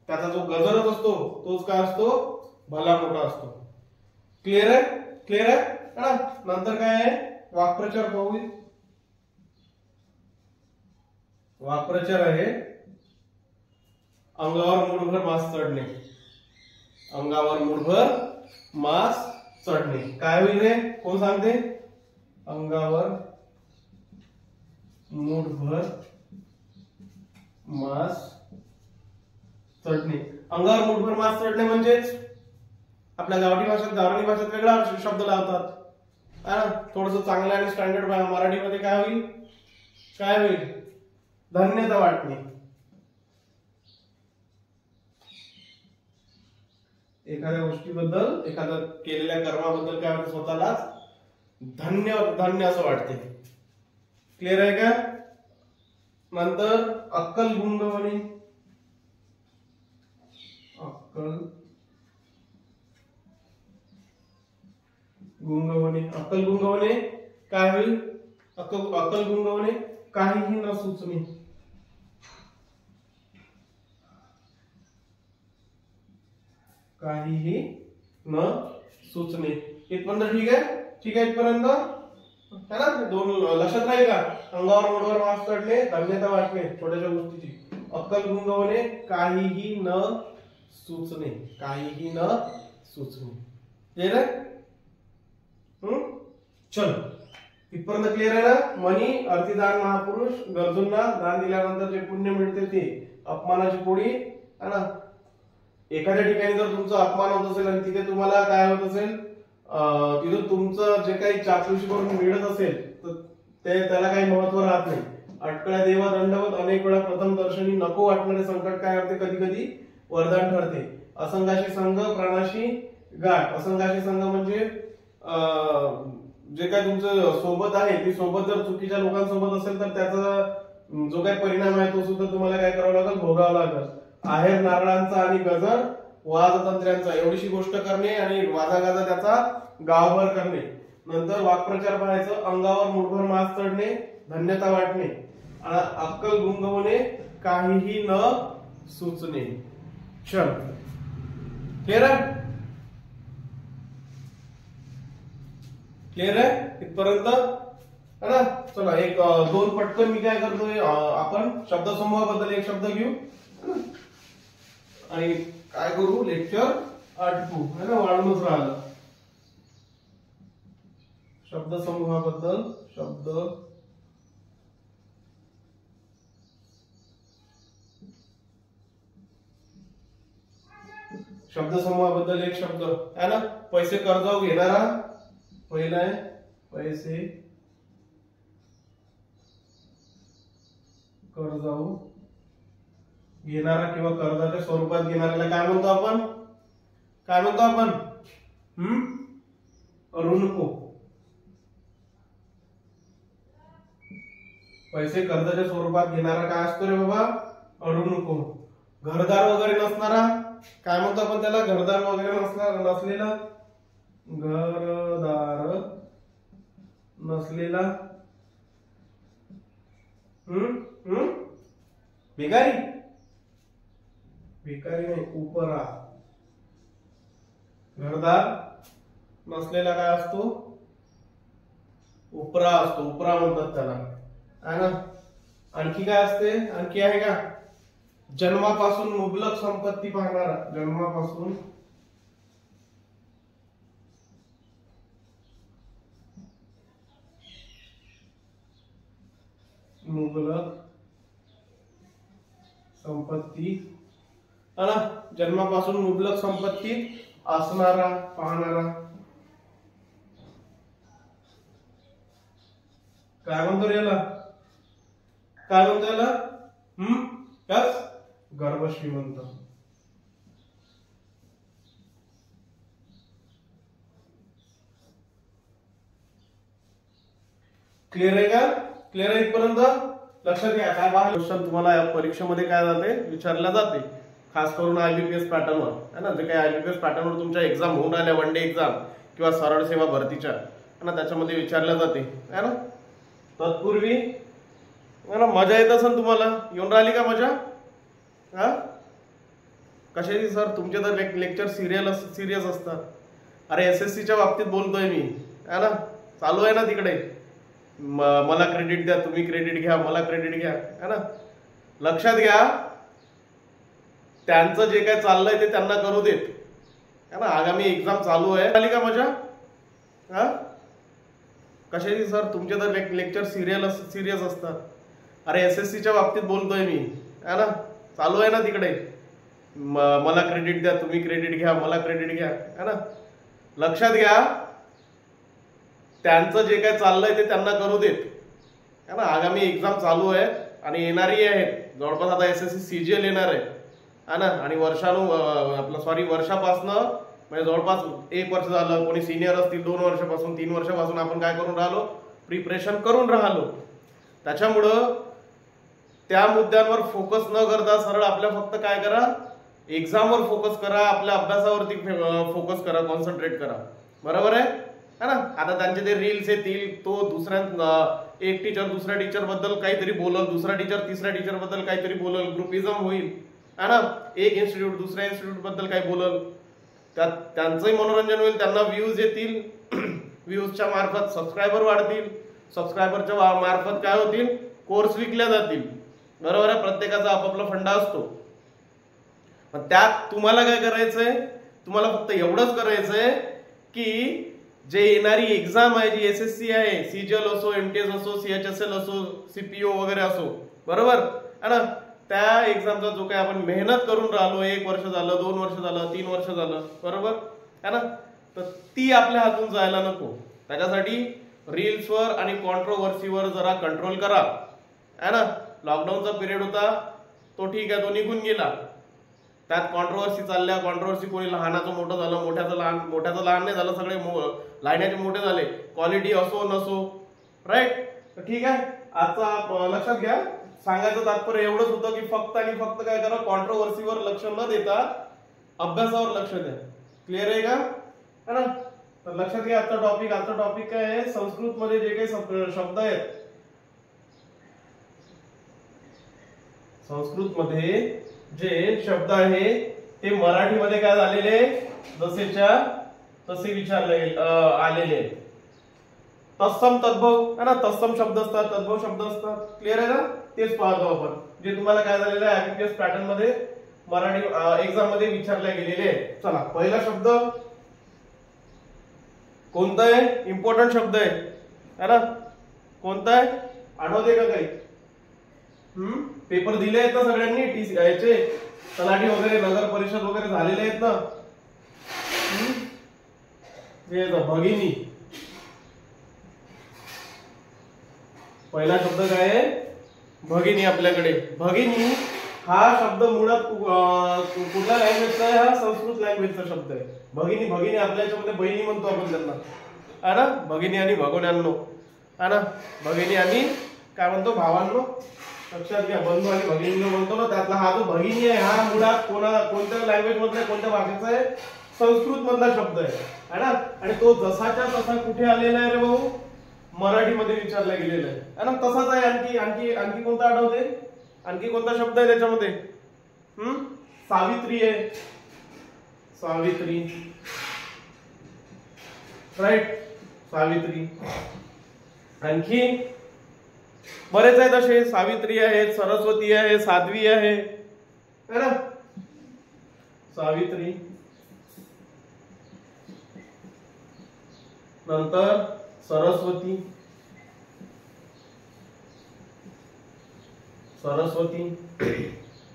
त्याचा जो गजरच असतो तोच काय असतो, भला मोठा असतो. क्लिअर आहे? क्लिअर आहे ना. नंतर काय आहे, वाक्प्रचार पाहू. वाक्प्रचार आहे अंगावर मूठभर मांस चढणे. अंगावर मूठभर मांस चढणे. काय होईल रे, कोण सांगते? अंगावर मूठभर मांस चढणे. अंगावर मूठभर मांस चढणे म्हणजेच आपल्या गावठी भाषेत, गावरानी भाषेत वेगळा शब्द लावतात, थोडस चांगलं आणि स्टँडर्ड मराठीमध्ये काय होईल, धन्यता वाटणे. एखाद्या गोष्टीबद्दल, एखाद्या केलेल्या कर्माबद्दल काय होतं, स्वतःलाच धन्य असं वाटते. क्लिअर आहे का? नंतर अक्कल गुंगवणे. अक्कल गुंगवणे काय होईल, अक्कल गुंगवणे काहीही न सुचणे. काहीही न सुचणे. इथपर्यंत ठीक आहे? ठीक आहे इथपर्यंत है ना? दोन लक्षात राहील का? अंगावर मुठभर मांस चढणे, धन्यता वाटणे छोट्याशा गोष्टीची, अक्कल गुंगवणे, काहीही न सुचणे, काहीही न सुचणे. क्लियर आहे? चल इथपर्यंत क्लिअर आहे ना? मनी अर्थीदान महापुरुष, गरजूंना दान दिल्यानंतर जे पुण्य मिळते ते, अपमानाची पोळी है ना? एखाद्या ठिकाणी जर तुमचा अपमान होत असेल आणि तिथे तुम्हाला काय होत असेल, तिथं तुमचं जे काही चापलुशी करून मिळत असेल तर ते त्याला काही महत्व राहत नाही. अटकळ्या देवा दंडवत अनेक वेळा प्रथम दर्शनी नको वाटणारे संकट काय करते, कधी कधी वरदान ठरते. असंगाशी संघ प्राणाशी गाठ. असंगाशी संघ म्हणजे जे काय तुमचं सोबत आहे ती सोबत जर चुकीच्या लोकांसोबत असेल तर त्याचा जो काही परिणाम आहे तो सुद्धा तुम्हाला काय करावा लागेल, भोगावा लागेल. आहेर नारळांचा आणि गजर वाजतंत्र्यांचा, एवढीशी गोष्ट करणे आणि वाजागाजा त्याचा गावभर करणे. नंतर वाक्प्रचार पाहायचं, अंगावर मुठभर मांस चढणे, धन्यता वाटणे, अक्कल गुंगवणे, काहीही न सुचणे. चल क्लिअर आहे? क्लिअर आहे इथपर्यंत है ना? चला एक दोन पटकन मी काय करतोय, आपण शब्दसमूहाबद्दल एक शब्द घेऊ आणि काय करू, लेक्चर आटपू है ना? वाढूनच राहिलं. शब्दसमूहाबद्दल शब्दसमूहाबद्दल एक शब्द है ना? पैसे कर्जाऊ घेणारा, पहिला आहे पैसे कर्जाऊ घेणारा किंवा कर्जाच्या स्वरूपात घेणाऱ्याला काय म्हणतो आपण? काय म्हणतो आपण? ऋणको. पैसे कर्जाच्या स्वरूपात घेणारा काय असतो रे बाबा? ऋणको. घरदार वगैरे नसणारा काय म्हणतो आपण त्याला? घरदार वगैरे नसलेला, घरदार नसलेला भिकारी. भिकारी नाही, उपरा. घरदार नसलेला काय असतो? उपरा असतो, उपरा म्हणतात त्याला है ना? आणखी काय असते? आणखी आहे का? जन्मापासून मुबलक संपत्ती पाहणारा, जन्मापासून मुबलक संपत्ती है ना? जन्मापासून मुबलक संपत्ती असणारा, पाहणारा काय म्हणतो रे याला? काय म्हणतो याला? यस, गर्भश्रीमंत. क्लिअर आहे का? क्लिअर आहे इथपर्यंत? लक्षात घ्या. काय पहा, क्वेश्चन तुम्हाला परीक्षेमध्ये काय जाते, विचारला जाते, खास करून आयबीपीएस पॅटर्नवर है ना? जे काही आयबीपीएस पॅटर्नवर तुमच्या एक्झाम होऊन राहिल्या, वन डे एक्झाम किंवा सरळ सेवा भरतीच्या है ना, त्याच्यामध्ये विचारल्या जाते है ना? तत्पूर्वी है ना, मजा येत असेल तुम्हाला, येऊन राहिली का मजा? हा, कशाची सर? तुमचे तर लेक्चर सिरियस असतात. अरे एसएससीच्या बाबतीत बोलतोय मी है ना? चालू आहे ना तिकडे, मला क्रेडिट द्या, तुम्ही क्रेडिट घ्या, मला क्रेडिट घ्या है ना? लक्षात घ्या, त्यांचं जे काय चाललंय ते त्यांना करू देत है ना? आगामी एक्झाम चालू आहे. आली का मजा? हा, कशाची सर? तुमचे तर लेक्चर सिरियस असतात. अरे एसएससीच्या बाबतीत बोलतोय मी है ना? चालू आहे ना तिकडे, मला क्रेडिट द्या, तुम्ही क्रेडिट घ्या, मला क्रेडिट घ्या है ना? लक्षात घ्या, त्यांचं जे काय चाललंय ते त्यांना करू देत है ना? आगामी एक्झाम चालू आहे आणि येणारी आहे. जवळपास आता एसएससी सीजीएल येणार आहे है ना? आणि वर्षापासनं म्हणजे जवळपास 1 वर्ष झालं. कोणी सिनियर असतील 2 वर्षापासून, 3 वर्षापासून आपण काय करून राहिलो, प्रिपरेशन करून राहिलो. त्याच्यामुळं त्या मुद्द्यांवर फोकस न करता सरळ आपल्या फक्त काय करा, एक्झामवर फोकस करा, आपल्या अभ्यासावरती फोकस करा, कॉन्सन्ट्रेट करा. बरोबर आहे है ना? आता त्यांचे ते रील्स येतील, तो एक टीचर दुसऱ्या टीचर बद्दल काहीतरी बोलल, दुसरा टीचर तिसऱ्या टीचर बद्दल काहीतरी बोलल, ग्रुपिझम होईल है ना? एक इन्स्टिट्यूट दुसऱ्या इन्स्टिट्यूट बद्दल काही बोलल त्यांचंही मनोरंजन होईल, त्यांना व्ह्यूज येतील, व्ह्यूजच्या मार्फत सबस्क्रायबर वाढतील, सबस्क्रायबरच्या मार्फत काय होतील, कोर्स विकल्या जातील. बरोबर आहे, प्रत्येकाचा आपापला फंडा असतो. पण त्यात तुम्हाला काय करायचंय, तुम्हाला फक्त एवढंच करायचंय की जे येणारी एक्झाम आहे, जी SSC आहे, CGL असो, MTS असो, CHSL असो, CPO वगैरे असो, बरोबर आहे ना, त्या एक्झामचा जो काही आपण मेहनत करून राहिलो, 1 वर्ष झालं, 2 वर्ष झालं, 3 वर्ष झालं, बरोबर आहे ना, तर ती आपल्या हातून जायला नको. त्याच्यासाठी रील्सवर आणि कॉन्ट्रोवर्सीवर जरा कंट्रोल करा, आहे ना. लॉकडाऊनचा पिरियड होता, तो ठीक आहे, तो निघून गेला. त्यात कॉन्ट्रोवर्सी चालल्या, कॉन्ट्रोवर्सी कोणी लहानाचं मोठं झालं, मोठ्याचं लहान नाही झालं, सगळे लहानाचे मोठे झाले, क्वालिटी असो नसो, राईट. तर ठीक आहे, आजचा लक्षात घ्या, सांगायचं तात्पर्य एवढंच होतं की फक्त आणि फक्त काय करा, कॉन्ट्रोवर्सीवर लक्ष न देता अभ्यासावर लक्ष द्या. क्लिअर आहे का, है ना. तर लक्षात घ्या, आजचा टॉपिक काय आहे, संस्कृत मध्ये जे काही शब्द आहेत, संस्कृत मध्ये जे शब्द आहे ते मराठीमध्ये काय झालेले, जसेच्या तसे विचारले आलेले. तत्सम तद्भव है ना, तत्सम शब्द असतात, तद्भव शब्द असतात. क्लिअर आहे ना, तेच पाहतो आपण, जे तुम्हाला काय झालेलं आहे IBPS पॅटर्न मध्ये मराठी एक्झाम मध्ये विचारले गेलेले. चला, पहिला शब्द कोणता आहे, इम्पॉर्टंट शब्द आहे ना, कोणता आहे, आठवते का काही? पेपर दिले आहेत ना सगळ्यांनी, याचे तलाठी वगैरे, नगर परिषद वगैरे झालेले आहेत ना. भगिनी, पहिला शब्द काय आहे, भगिनी. आपल्याकडे भगिनी हा शब्द मुळात कुठल्या लँग्वेजचा आहे, हा संस्कृत लँग्वेजचा शब्द आहे. भगिनी, भगिनी आपल्या याच्यामध्ये बहिणी म्हणतो आपण त्यांना, है ना, भगिनी आणि भगोन्यांनो, है ना, भगिनी आणि काय म्हणतो, भावांनो. लक्षात घ्या, बंधू आणि भगिनी म्हणतो ना, त्यातला हा जो भगिनी आहे, हा मुळात कोणत्या लँग्वेज मधला, कोणत्या भाषेचा आहे, संस्कृत मधला शब्द आहे, है ना. आणि तो जसाच्या तसा कुठे आलेला आहे रे भाऊ, मराठीमध्ये विचारला गेलेला आहे ना. तसाच आहे. आणखी कोणता आठवते, आणखी कोणता शब्द आहे त्याच्यामध्ये? सावित्री आहे, सावित्री, राईट, सावित्री. आणखी बरेच आहेत असे, सावित्री आहे, सरस्वती आहे, साध्वी आहे, है ना. सावित्री, नंतर सरस्वती, सरस्वती,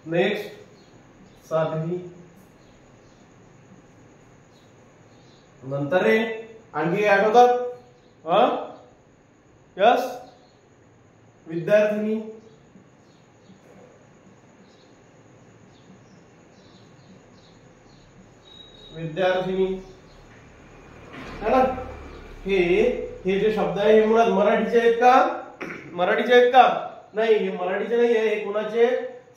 नेक्स्ट साध्वी, नंतर आणखी आठवतात? यस, विद्यार्थिनी, विद्यार्थिनी, है ना. हे जे शब्द आहे हे मुळात मराठीचे आहेत का? मराठीचे आहेत का? नाही, हे मराठीचे नाही आहे, हे कोणाचे,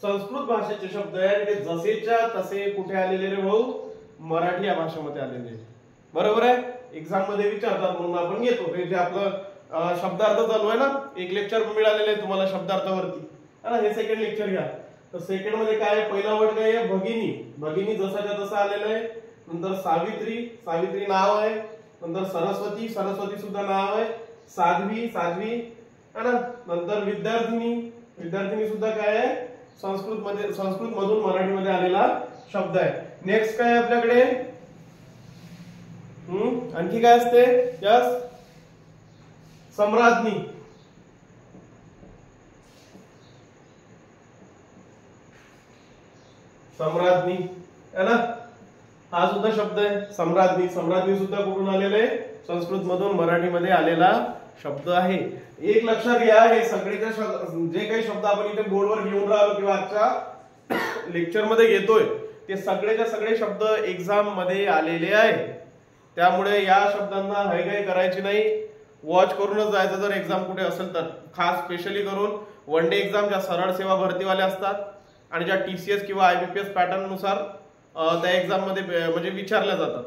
संस्कृत भाषेचे शब्द आहे. ते जसेच्या तसे कुठे आलेले रे भाऊ, मराठी या भाषेमध्ये आलेले. बरोबर आहे, एक्झाम मध्ये विचारतात म्हणून आपण घेतो. ते जे आपलं शब्दार्थ चालू आहे ना, एक लेक्चर मिळालेले आहे तुम्हाला शब्दार्थावरती, है ना. हे सेकंड लेक्चर घ्या. तर सेकंड मध्ये काय, पहिला वर्ड काय आहे, भगिनी. भगिनी जसाच्या तसा आलेला आहे. नंतर सावित्री, सावित्री नाव आहे. नंतर सरस्वती, सरस्वती सुद्धा नाव आहे. साध्वी, साध्वी, है ना. नंतर विद्यार्थिनी, विद्यार्थिनी सुद्धा काय आहे, संस्कृत मधून मराठीमध्ये आलेला शब्द आहे. नेक्स्ट काय आपल्याकडे, आणखी काय असते? यस, सम्राज्ञी, सम्राज्ञी, है ना. हा सुद्धा शब्द आहे, सम्राज्ञी. सम्राज्ञी सुद्धा कुठून आलेला आहे, संस्कृत मधून मराठीमध्ये आलेला शब्द आहे. एक लक्षात घ्या, हे सगळे जे काही शब्द आपण इथे बोर्डवर घेऊन राहिलो किंवा आजच्या लेक्चर मध्ये घेतोय, ते सगळेच्या सगळे शब्द एक्झाम मध्ये आलेले आहे. त्यामुळे या शब्दांना हयगय करायची नाही, वॉच करूनच जायचं जर एक्झाम कुठे असेल तर. खास स्पेशली करून वन डे एक्झाम ज्या सरळ सेवा भरतीवाल्या असतात आणि ज्या TCS किंवा IBPS पॅटर्न नुसार त्या एक्झाम मध्ये म्हणजे विचारल्या जातात,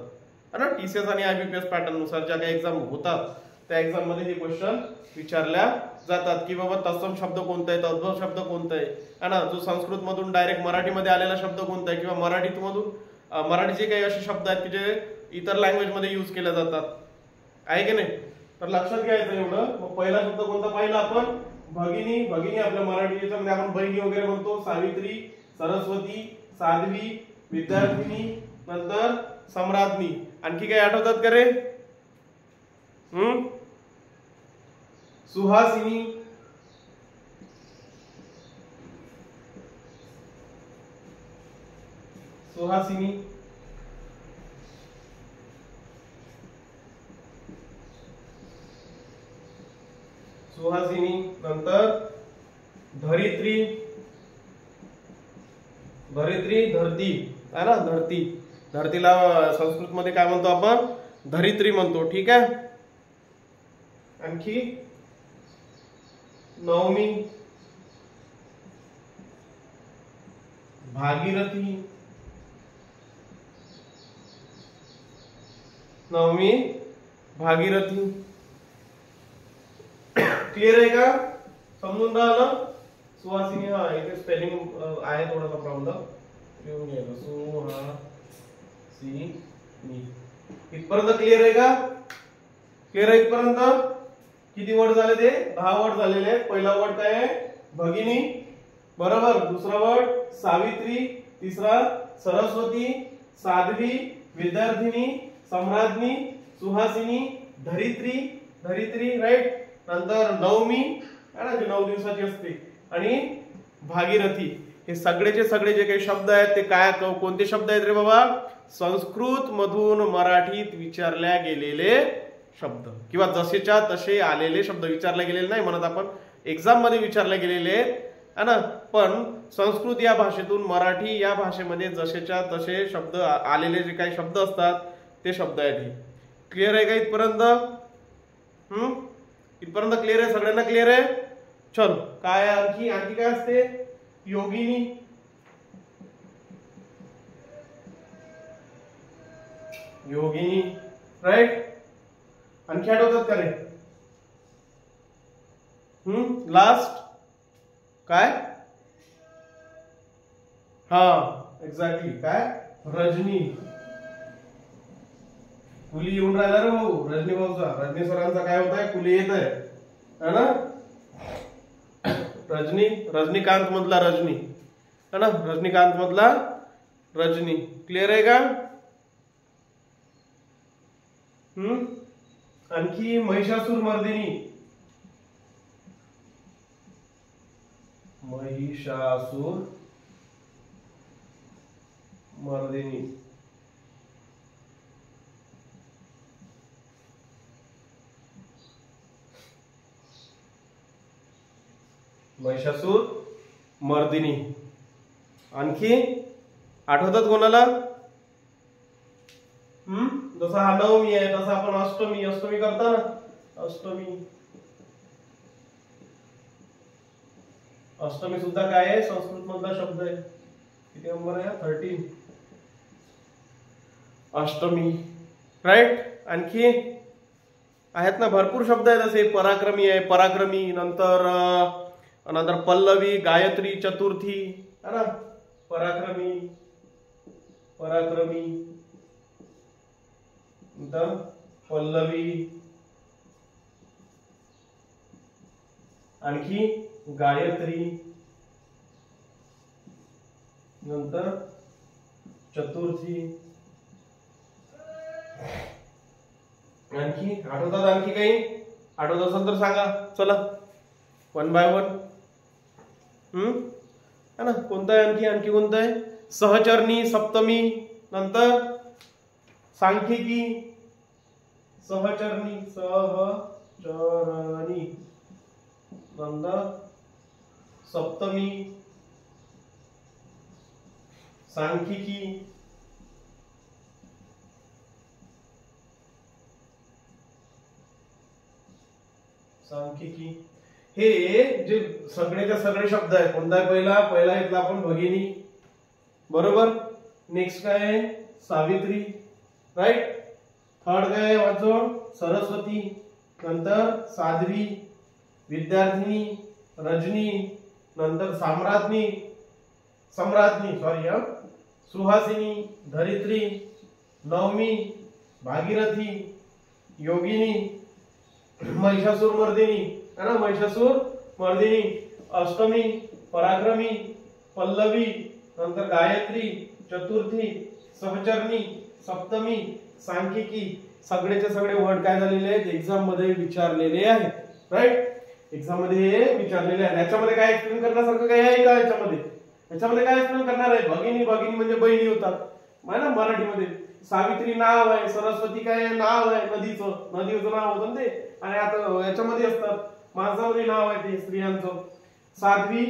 है ना. TCS आणि IBPS पॅटर्न नुसार ज्या काही एक्झाम होतात त्या एक्झाम मध्ये हे क्वेश्चन विचारल्या जातात की बाबा तत्सम शब्द कोणता आहे, तद्भव शब्द कोणता आहे, है ना. जो संस्कृत मधून डायरेक्ट मराठीमध्ये आलेला शब्द कोणता आहे किंवा मराठीतून मराठीचे काही असे शब्द आहेत की जे इतर लँग्वेज मध्ये यूज केले जातात, आहे की नाही? तर लक्षात घ्यायचं एवढं. मग पहिला शब्द कोणता पाहिला आपण? भगिनी. भगिनी आपल्या मराठी याच्यामध्ये आपण बहिणी वगैरे म्हणतो. सावित्री, सरस्वती, साध्वी, विद्यार्थिनी, नंतर सम्राज्ञी. आणखी काही आठवतात का रे? सुहासिनी, सुहासिनी, सुहासिनी. नंतर धरित्री, धरित्री, धरती आहे ना, धरती. धरतीला संस्कृत मध्ये काय म्हणतो आपण? धरित्री म्हणतो. ठीक आहे. आणखी नवमी, भागीरथी. नवमी भागीरथी. क्लिअर आहे का? समजून राहिलं? सुहासिनी, हा इथे स्पेलिंग आहे थोडासा प्रॉब्लेम, लिहून घ्यायला. सुहासिनी. इथपर्यंत क्लिअर आहे का? क्लिअर आहे इथपर्यंत? किती वर्ड झाले ते? 10 वर्ड झालेले आहेत. पहिला वर्ड काय आहे? भगिनी, बरोबर. दुसरा वर्ड सावित्री. तिसरा सरस्वती, साध्वी, विद्यार्थिनी, सम्राज्ञी, सुहासिनी, धरित्री. धरित्री, राईट. नंतर नवमी आहे ना, जे 9 दिवसाची असते, आणि भागीरथी. हे सगळेचे सगळे जे काही शब्द आहेत ते काय, कोणते शब्द आहेत रे बाबा? संस्कृत मधून मराठीत विचारल्या गेलेले शब्द, किंवा जसेच्या तसे आलेले शब्द. विचारले गेलेले नाही म्हणत आपण, एक्झाम मध्ये विचारले गेलेले आहे ना. पण संस्कृत या भाषेतून मराठी या भाषेमध्ये जसेच्या तसे शब्द आलेले जे काही शब्द असतात ते शब्द आहेत. क्लिअर आहे का इथपर्यंत? इथपर्यंत क्लिअर आहे? सगळ्यांना क्लिअर आहे? चल, काय आणखी? आणखी काय असते? योगिनी, योगिनी, राईट. आणखी आठवतात का रे? लास्ट काय? हा, एक्झॅक्टली. काय? रजनी. कुली येऊन राहिला रे भाऊ, रजनी भाऊचा. रजनी सरांचा काय होत आहे? कुली येत आहे ना. रजनी, रजनीकांत मधला रजनी है ना, रजनीकांत मधला रजनी. क्लिअर आहे का? आणखी महिषासुर मर्दिनी. महिषासुर मर्दिनी. महिषासुर मर्दिनी. आणखी आठवतात कोणाला? जसा हा नवमी आहे तसा आपण अष्टमी. अष्टमी करता ना, अष्टमी. अष्टमी सुद्धा काय आहे? संस्कृत मधला शब्द आहे. किती नंबर आहे? 13. अष्टमी, राईट. आणखी आहेत ना भरपूर शब्द आहेत असे. पराक्रमी आहे, पराक्रमी. नंतर पल्लवी, गायत्री, चतुर्थी है ना. पराक्रमी, पराक्रमी, नंतर पल्लवी, आणखी गायत्री, नंतर चतुर्थी. आणखी आठवतात? आणखी काही आठवत असेल तर सांगा. चला, 1 बाय 1 है ना. कोणतं आहे आणखी? आणखी कोणतं आहे? सहचरणी, सप्तमी. नंतर सांख्यिकी, सहचरणी, सहचरणी. नंतर सप्तमी, सांख्यिकी. सांख्यिकी. हे जे सगळेच्या सगळे शब्द आहेत. कोणता आहे पहिला? पहिला घेतला आपण भगिनी, बरोबर. नेक्स्ट काय आहे? सावित्री, राईट. थर्ड काय आहे? वाचोड सरस्वती. नंतर साध्वी, विद्यार्थिनी, रजनी. नंतर सम्राज्ञी, सम्राज्ञी, सॉरी सुहासिनी, धरित्री, नवमी, भागीरथी, योगिनी, महिषासुर मर्दिनी है ना, महिषासुर मर्दिनी, अष्टमी, पराक्रमी, पल्लवी, नंतर गायत्री, चतुर्थी, सहचरणी, सप्तमी, सांख्यिकी, सगळेचे सगळे वर्ड काय झालेले आहेत एक्झाम मध्ये विचारलेले आहेत. राईट, एक्झाम मध्ये विचारलेले आहेत. याच्यामध्ये काय एक्सप्लेन करण्यासारखं काही आहे का? याच्यामध्ये काय एक्सप्लेन करणार आहे? भगिनी, भगिनी म्हणजे बहिणी होतात है ना मराठीमध्ये. सावित्री नाव आहे, सरस्वती काय नाव आहे, नदीचं नाव होतं ते. आणि आता याच्यामध्ये असतात माणसामध्ये नाव आहे ते स्त्रियांचं. साध्वी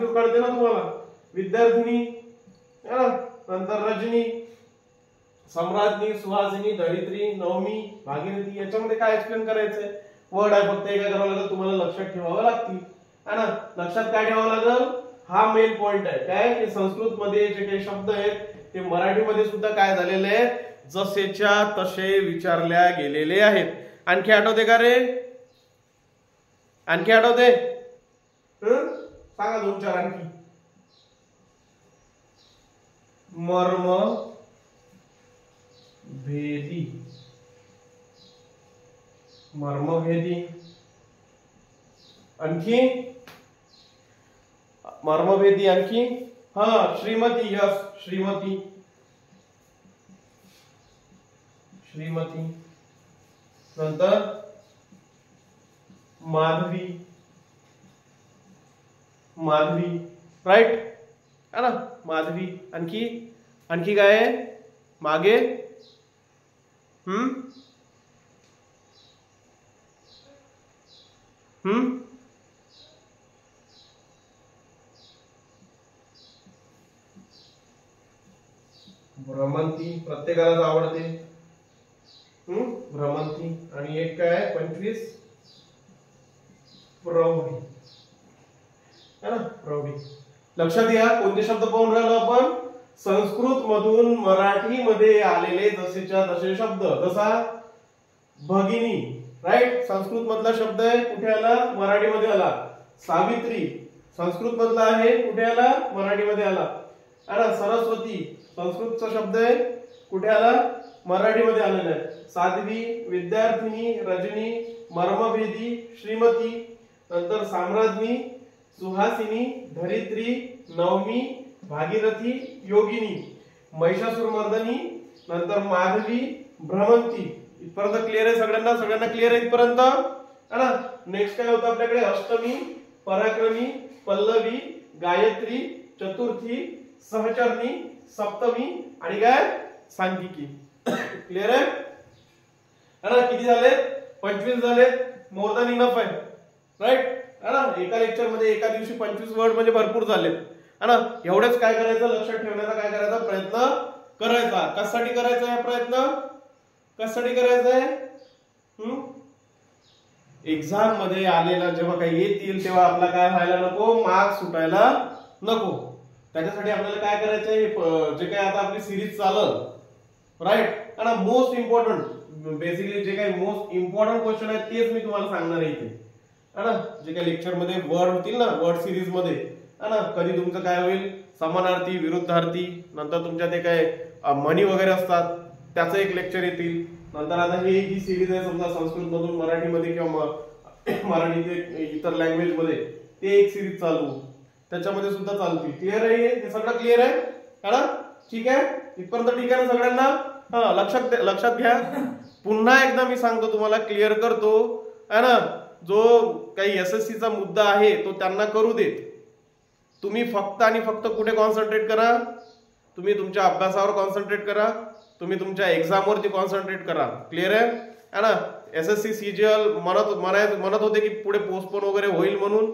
तो कळते ना तुम्हाला, विद्यार्थिनी है ना, नंतर रजनी, सम्राज्ञी, सुहासिनी, धरित्री, नवमी, भागीरथी. याच्यामध्ये काय एक्सप्लेन करायचंय? वर्ड आहे फक्त, काय करावं लागेल तुम्हाला लक्षात ठेवावं लागतील है ना. लक्षात काय ठेवावं लागेल? हा मेन पॉइंट आहे काय की संस्कृत मध्ये जे काही शब्द आहेत ते मराठीमध्ये सुद्धा काय झालेले आहेत, जसेच्या तसे विचारल्या गेलेले आहेत. आणखी आठवते का रे? आणखी आठवते? सांगा 2-4 आणखी. मर्म भेदी, मर्मभेदी. आणखी मर्मभेदी. आणखी श्रीमती. यस, श्रीमती. नंतर माधवी. राईट है ना, माधवी. आणखी काय आहे मागे? भ्रमंती, प्रत्येकालाच आवडते भ्रमंती. आणि एक काय 25 प्रौढी है ना, प्रौढी. लक्षात घ्या कोणते शब्द पाहून राहिलो आपण? संस्कृत मधून मराठी मध्ये आलेले जसेच्या तसे शब्द. जसा भगिनी, राईट, संस्कृत मधला शब्द आहे, कुठे आला? मराठीमध्ये आला. सावित्री संस्कृत मधला आहे, कुठे आला? मराठीमध्ये आला. सरस्वती संस्कृतचा शब्द आहे, कुठे आला? मराठीमध्ये आलेला आहे. साध्वी, विद्यार्थिनी, रजनी, मर्मभेदी, श्रीमती, नंतर साम्राज्ञी, सुहासिनी, धरित्री, नवमी, भागीरथी, योगिनी, महिषासुर मर्दिनी, नंतर माधवी, भ्रमंती. इथपर्यंत क्लिअर आहे सगळ्यांना क्लिअर आहे इथपर्यंत है ना. नेक्स्ट काय होतं आपल्याकडे? अष्टमी, पराक्रमी, पल्लवी, गायत्री, चतुर्थी, सहचरणी, सप्तमी आणि काय सांख्यिकी. क्लिअर आहे ना? किती झाले? 25 झाले. मोर दॅन इनफ आहे. राईट है ना. एका लेक्चर मध्ये एका दिवशी 25 वर्ड म्हणजे भरपूर झाले है ना. एवढेच काय करायचं? लक्षात ठेवण्याचा काय करायचा प्रयत्न करायचा. कशासाठी करायचा आहे प्रयत्न? कशासाठी करायचा आहे? एक्झाम मध्ये आलेला जेव्हा काही येतील तेव्हा आपला काय व्हायला नको? मार्क्स सुटायला नको. त्याच्यासाठी आपल्याला काय करायचंय? जे काही आता आपली सिरीज चालल, राईट है ना, मोस्ट इम्पॉर्टंट बेसिकली जे काही मोस्ट इम्पॉर्टंट क्वेश्चन आहेत तेच मी तुम्हाला सांगणार आहे इथे है ना. जे काही लेक्चर मध्ये वर्ड होतील ना, वर्ड सिरीज मध्ये है ना, कधी तुमचं काय होईल? समानार्थी, विरुद्धार्थी, नंतर तुमच्या ते काय म्हणी वगैरे असतात त्याचं एक लेक्चर येतील. नंतर आता ही जी सिरीज आहे समजा संस्कृत मधून मराठीमध्ये किंवा मराठी ते इतर लँग्वेज मध्ये ते एक सिरीज चालू, त्याच्यामध्ये सुद्धा चालते. क्लिअर आहे? हे सगळं क्लिअर आहे ना? ठीक आहे इथपर्यंत? ठीक आहे ना सगळ्यांना? लक्षात घ्या. पुन्हा एकदा मी सांगतो तुम्हाला, क्लिअर करतो है ना. जो काही एसएससी चा मुद्दा आहे तो त्यांना करू देत. तुम्ही फक्त आणि फक्त कुठे कॉन्सन्ट्रेट करा? तुम्ही तुमच्या अभ्यासावर कॉन्सन्ट्रेट करा. तुम्ही तुमच्या एक्झामवरती कॉन्सन्ट्रेट करा. क्लिअर आहे ना? एसएससी सीजीएल म्हणत होते की पुढे पोस्टपोन वगैरे होईल, म्हणून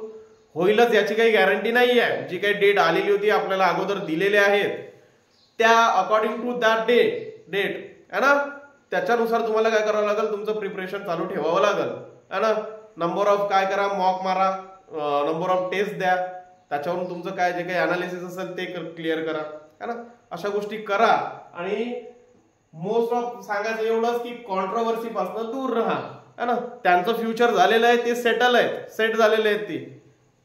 होईलच याची काही गॅरंटी नाही आहे. जी काही डेट आलेली होती आपल्याला अगोदर दिलेले आहेत त्या अकॉर्डिंग टू दॅट डेट है ना, त्याच्यानुसार तुम्हाला काय करावं लागेल? तुमचं प्रिपरेशन चालू ठेवावं लागेल है ना. नंबर ऑफ काय करा? मॉक मारा, नंबर ऑफ टेस्ट द्या, त्याच्यावरून तुमचं काय जे काही अनालिसिस असेल ते क्लिअर करा है ना. अशा गोष्टी करा. आणि मोस्ट ऑफ सांगायचं एवढंच की कॉन्ट्रोवर्सी पासून दूर राहा है ना. त्यांचं फ्युचर झालेलं आहे, ते सेट झालेले आहेत. ते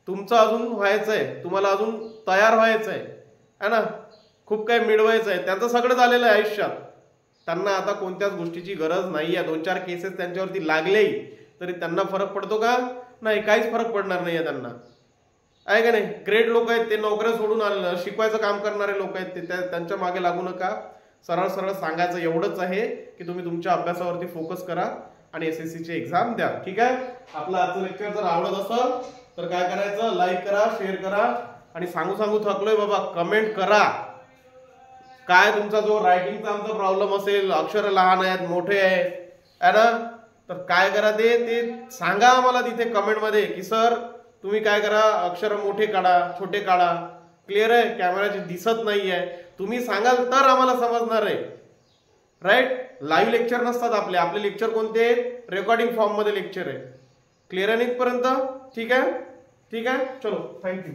तुमचं अजून व्हायचंय, तुम्हाला अजून तयार व्हायचंय है ना. खूप काही मिळवायचं आहे, त्यांचं सगळं झालेलं आहे आयुष्यात, त्यांना आता कोणत्याच गोष्टीची गरज नाही आहे. 2-4 केसेस त्यांच्यावरती लागलेही तरी त्यांना फरक पडतो का? नाही, काहीच फरक पडणार नाही आहे त्यांना, आहे का नाही. ग्रेट लोक आहेत ते, नोकऱ्या सोडून आलं शिकवायचं काम करणारे लोक आहेत ते, त्यांच्या मागे लागू नका. सरळ सरळ सांगायचं एवढंच आहे की तुम्ही तुमच्या अभ्यासावरती फोकस करा आणि SSC ची एक्झाम द्या. ठीक आहे. आपलं आजचं लेक्चर जर आवडत असेल तर काय करायचं, लाईक करा, शेअर करा आणि सांगू थकलोय बाबा कमेंट करा. काय तुमचा जो रायटिंगचा आमचा प्रॉब्लेम असेल, अक्षर लहान आहेत मोठे आहेत है ना, तर काय करा ते सांगा आम्हाला तिथे कमेंट मध्ये की सर तुम्ही काय करा, अक्षर मोठे काढा, छोटे काढा. क्लिअर आहे, कॅमेराचे दिसत नाहीये, तुम्ही सांगाल तर आम्हाला समजणार आहे. राईट. लाईव्ह लेक्चर नसतात आपले लेक्चर कोणते, रेकॉर्डिंग फॉर्म मध्ये लेक्चर आहे. क्लिअर आहे इथपर्यंत? ठीक आहे. चलो, थँक्यू.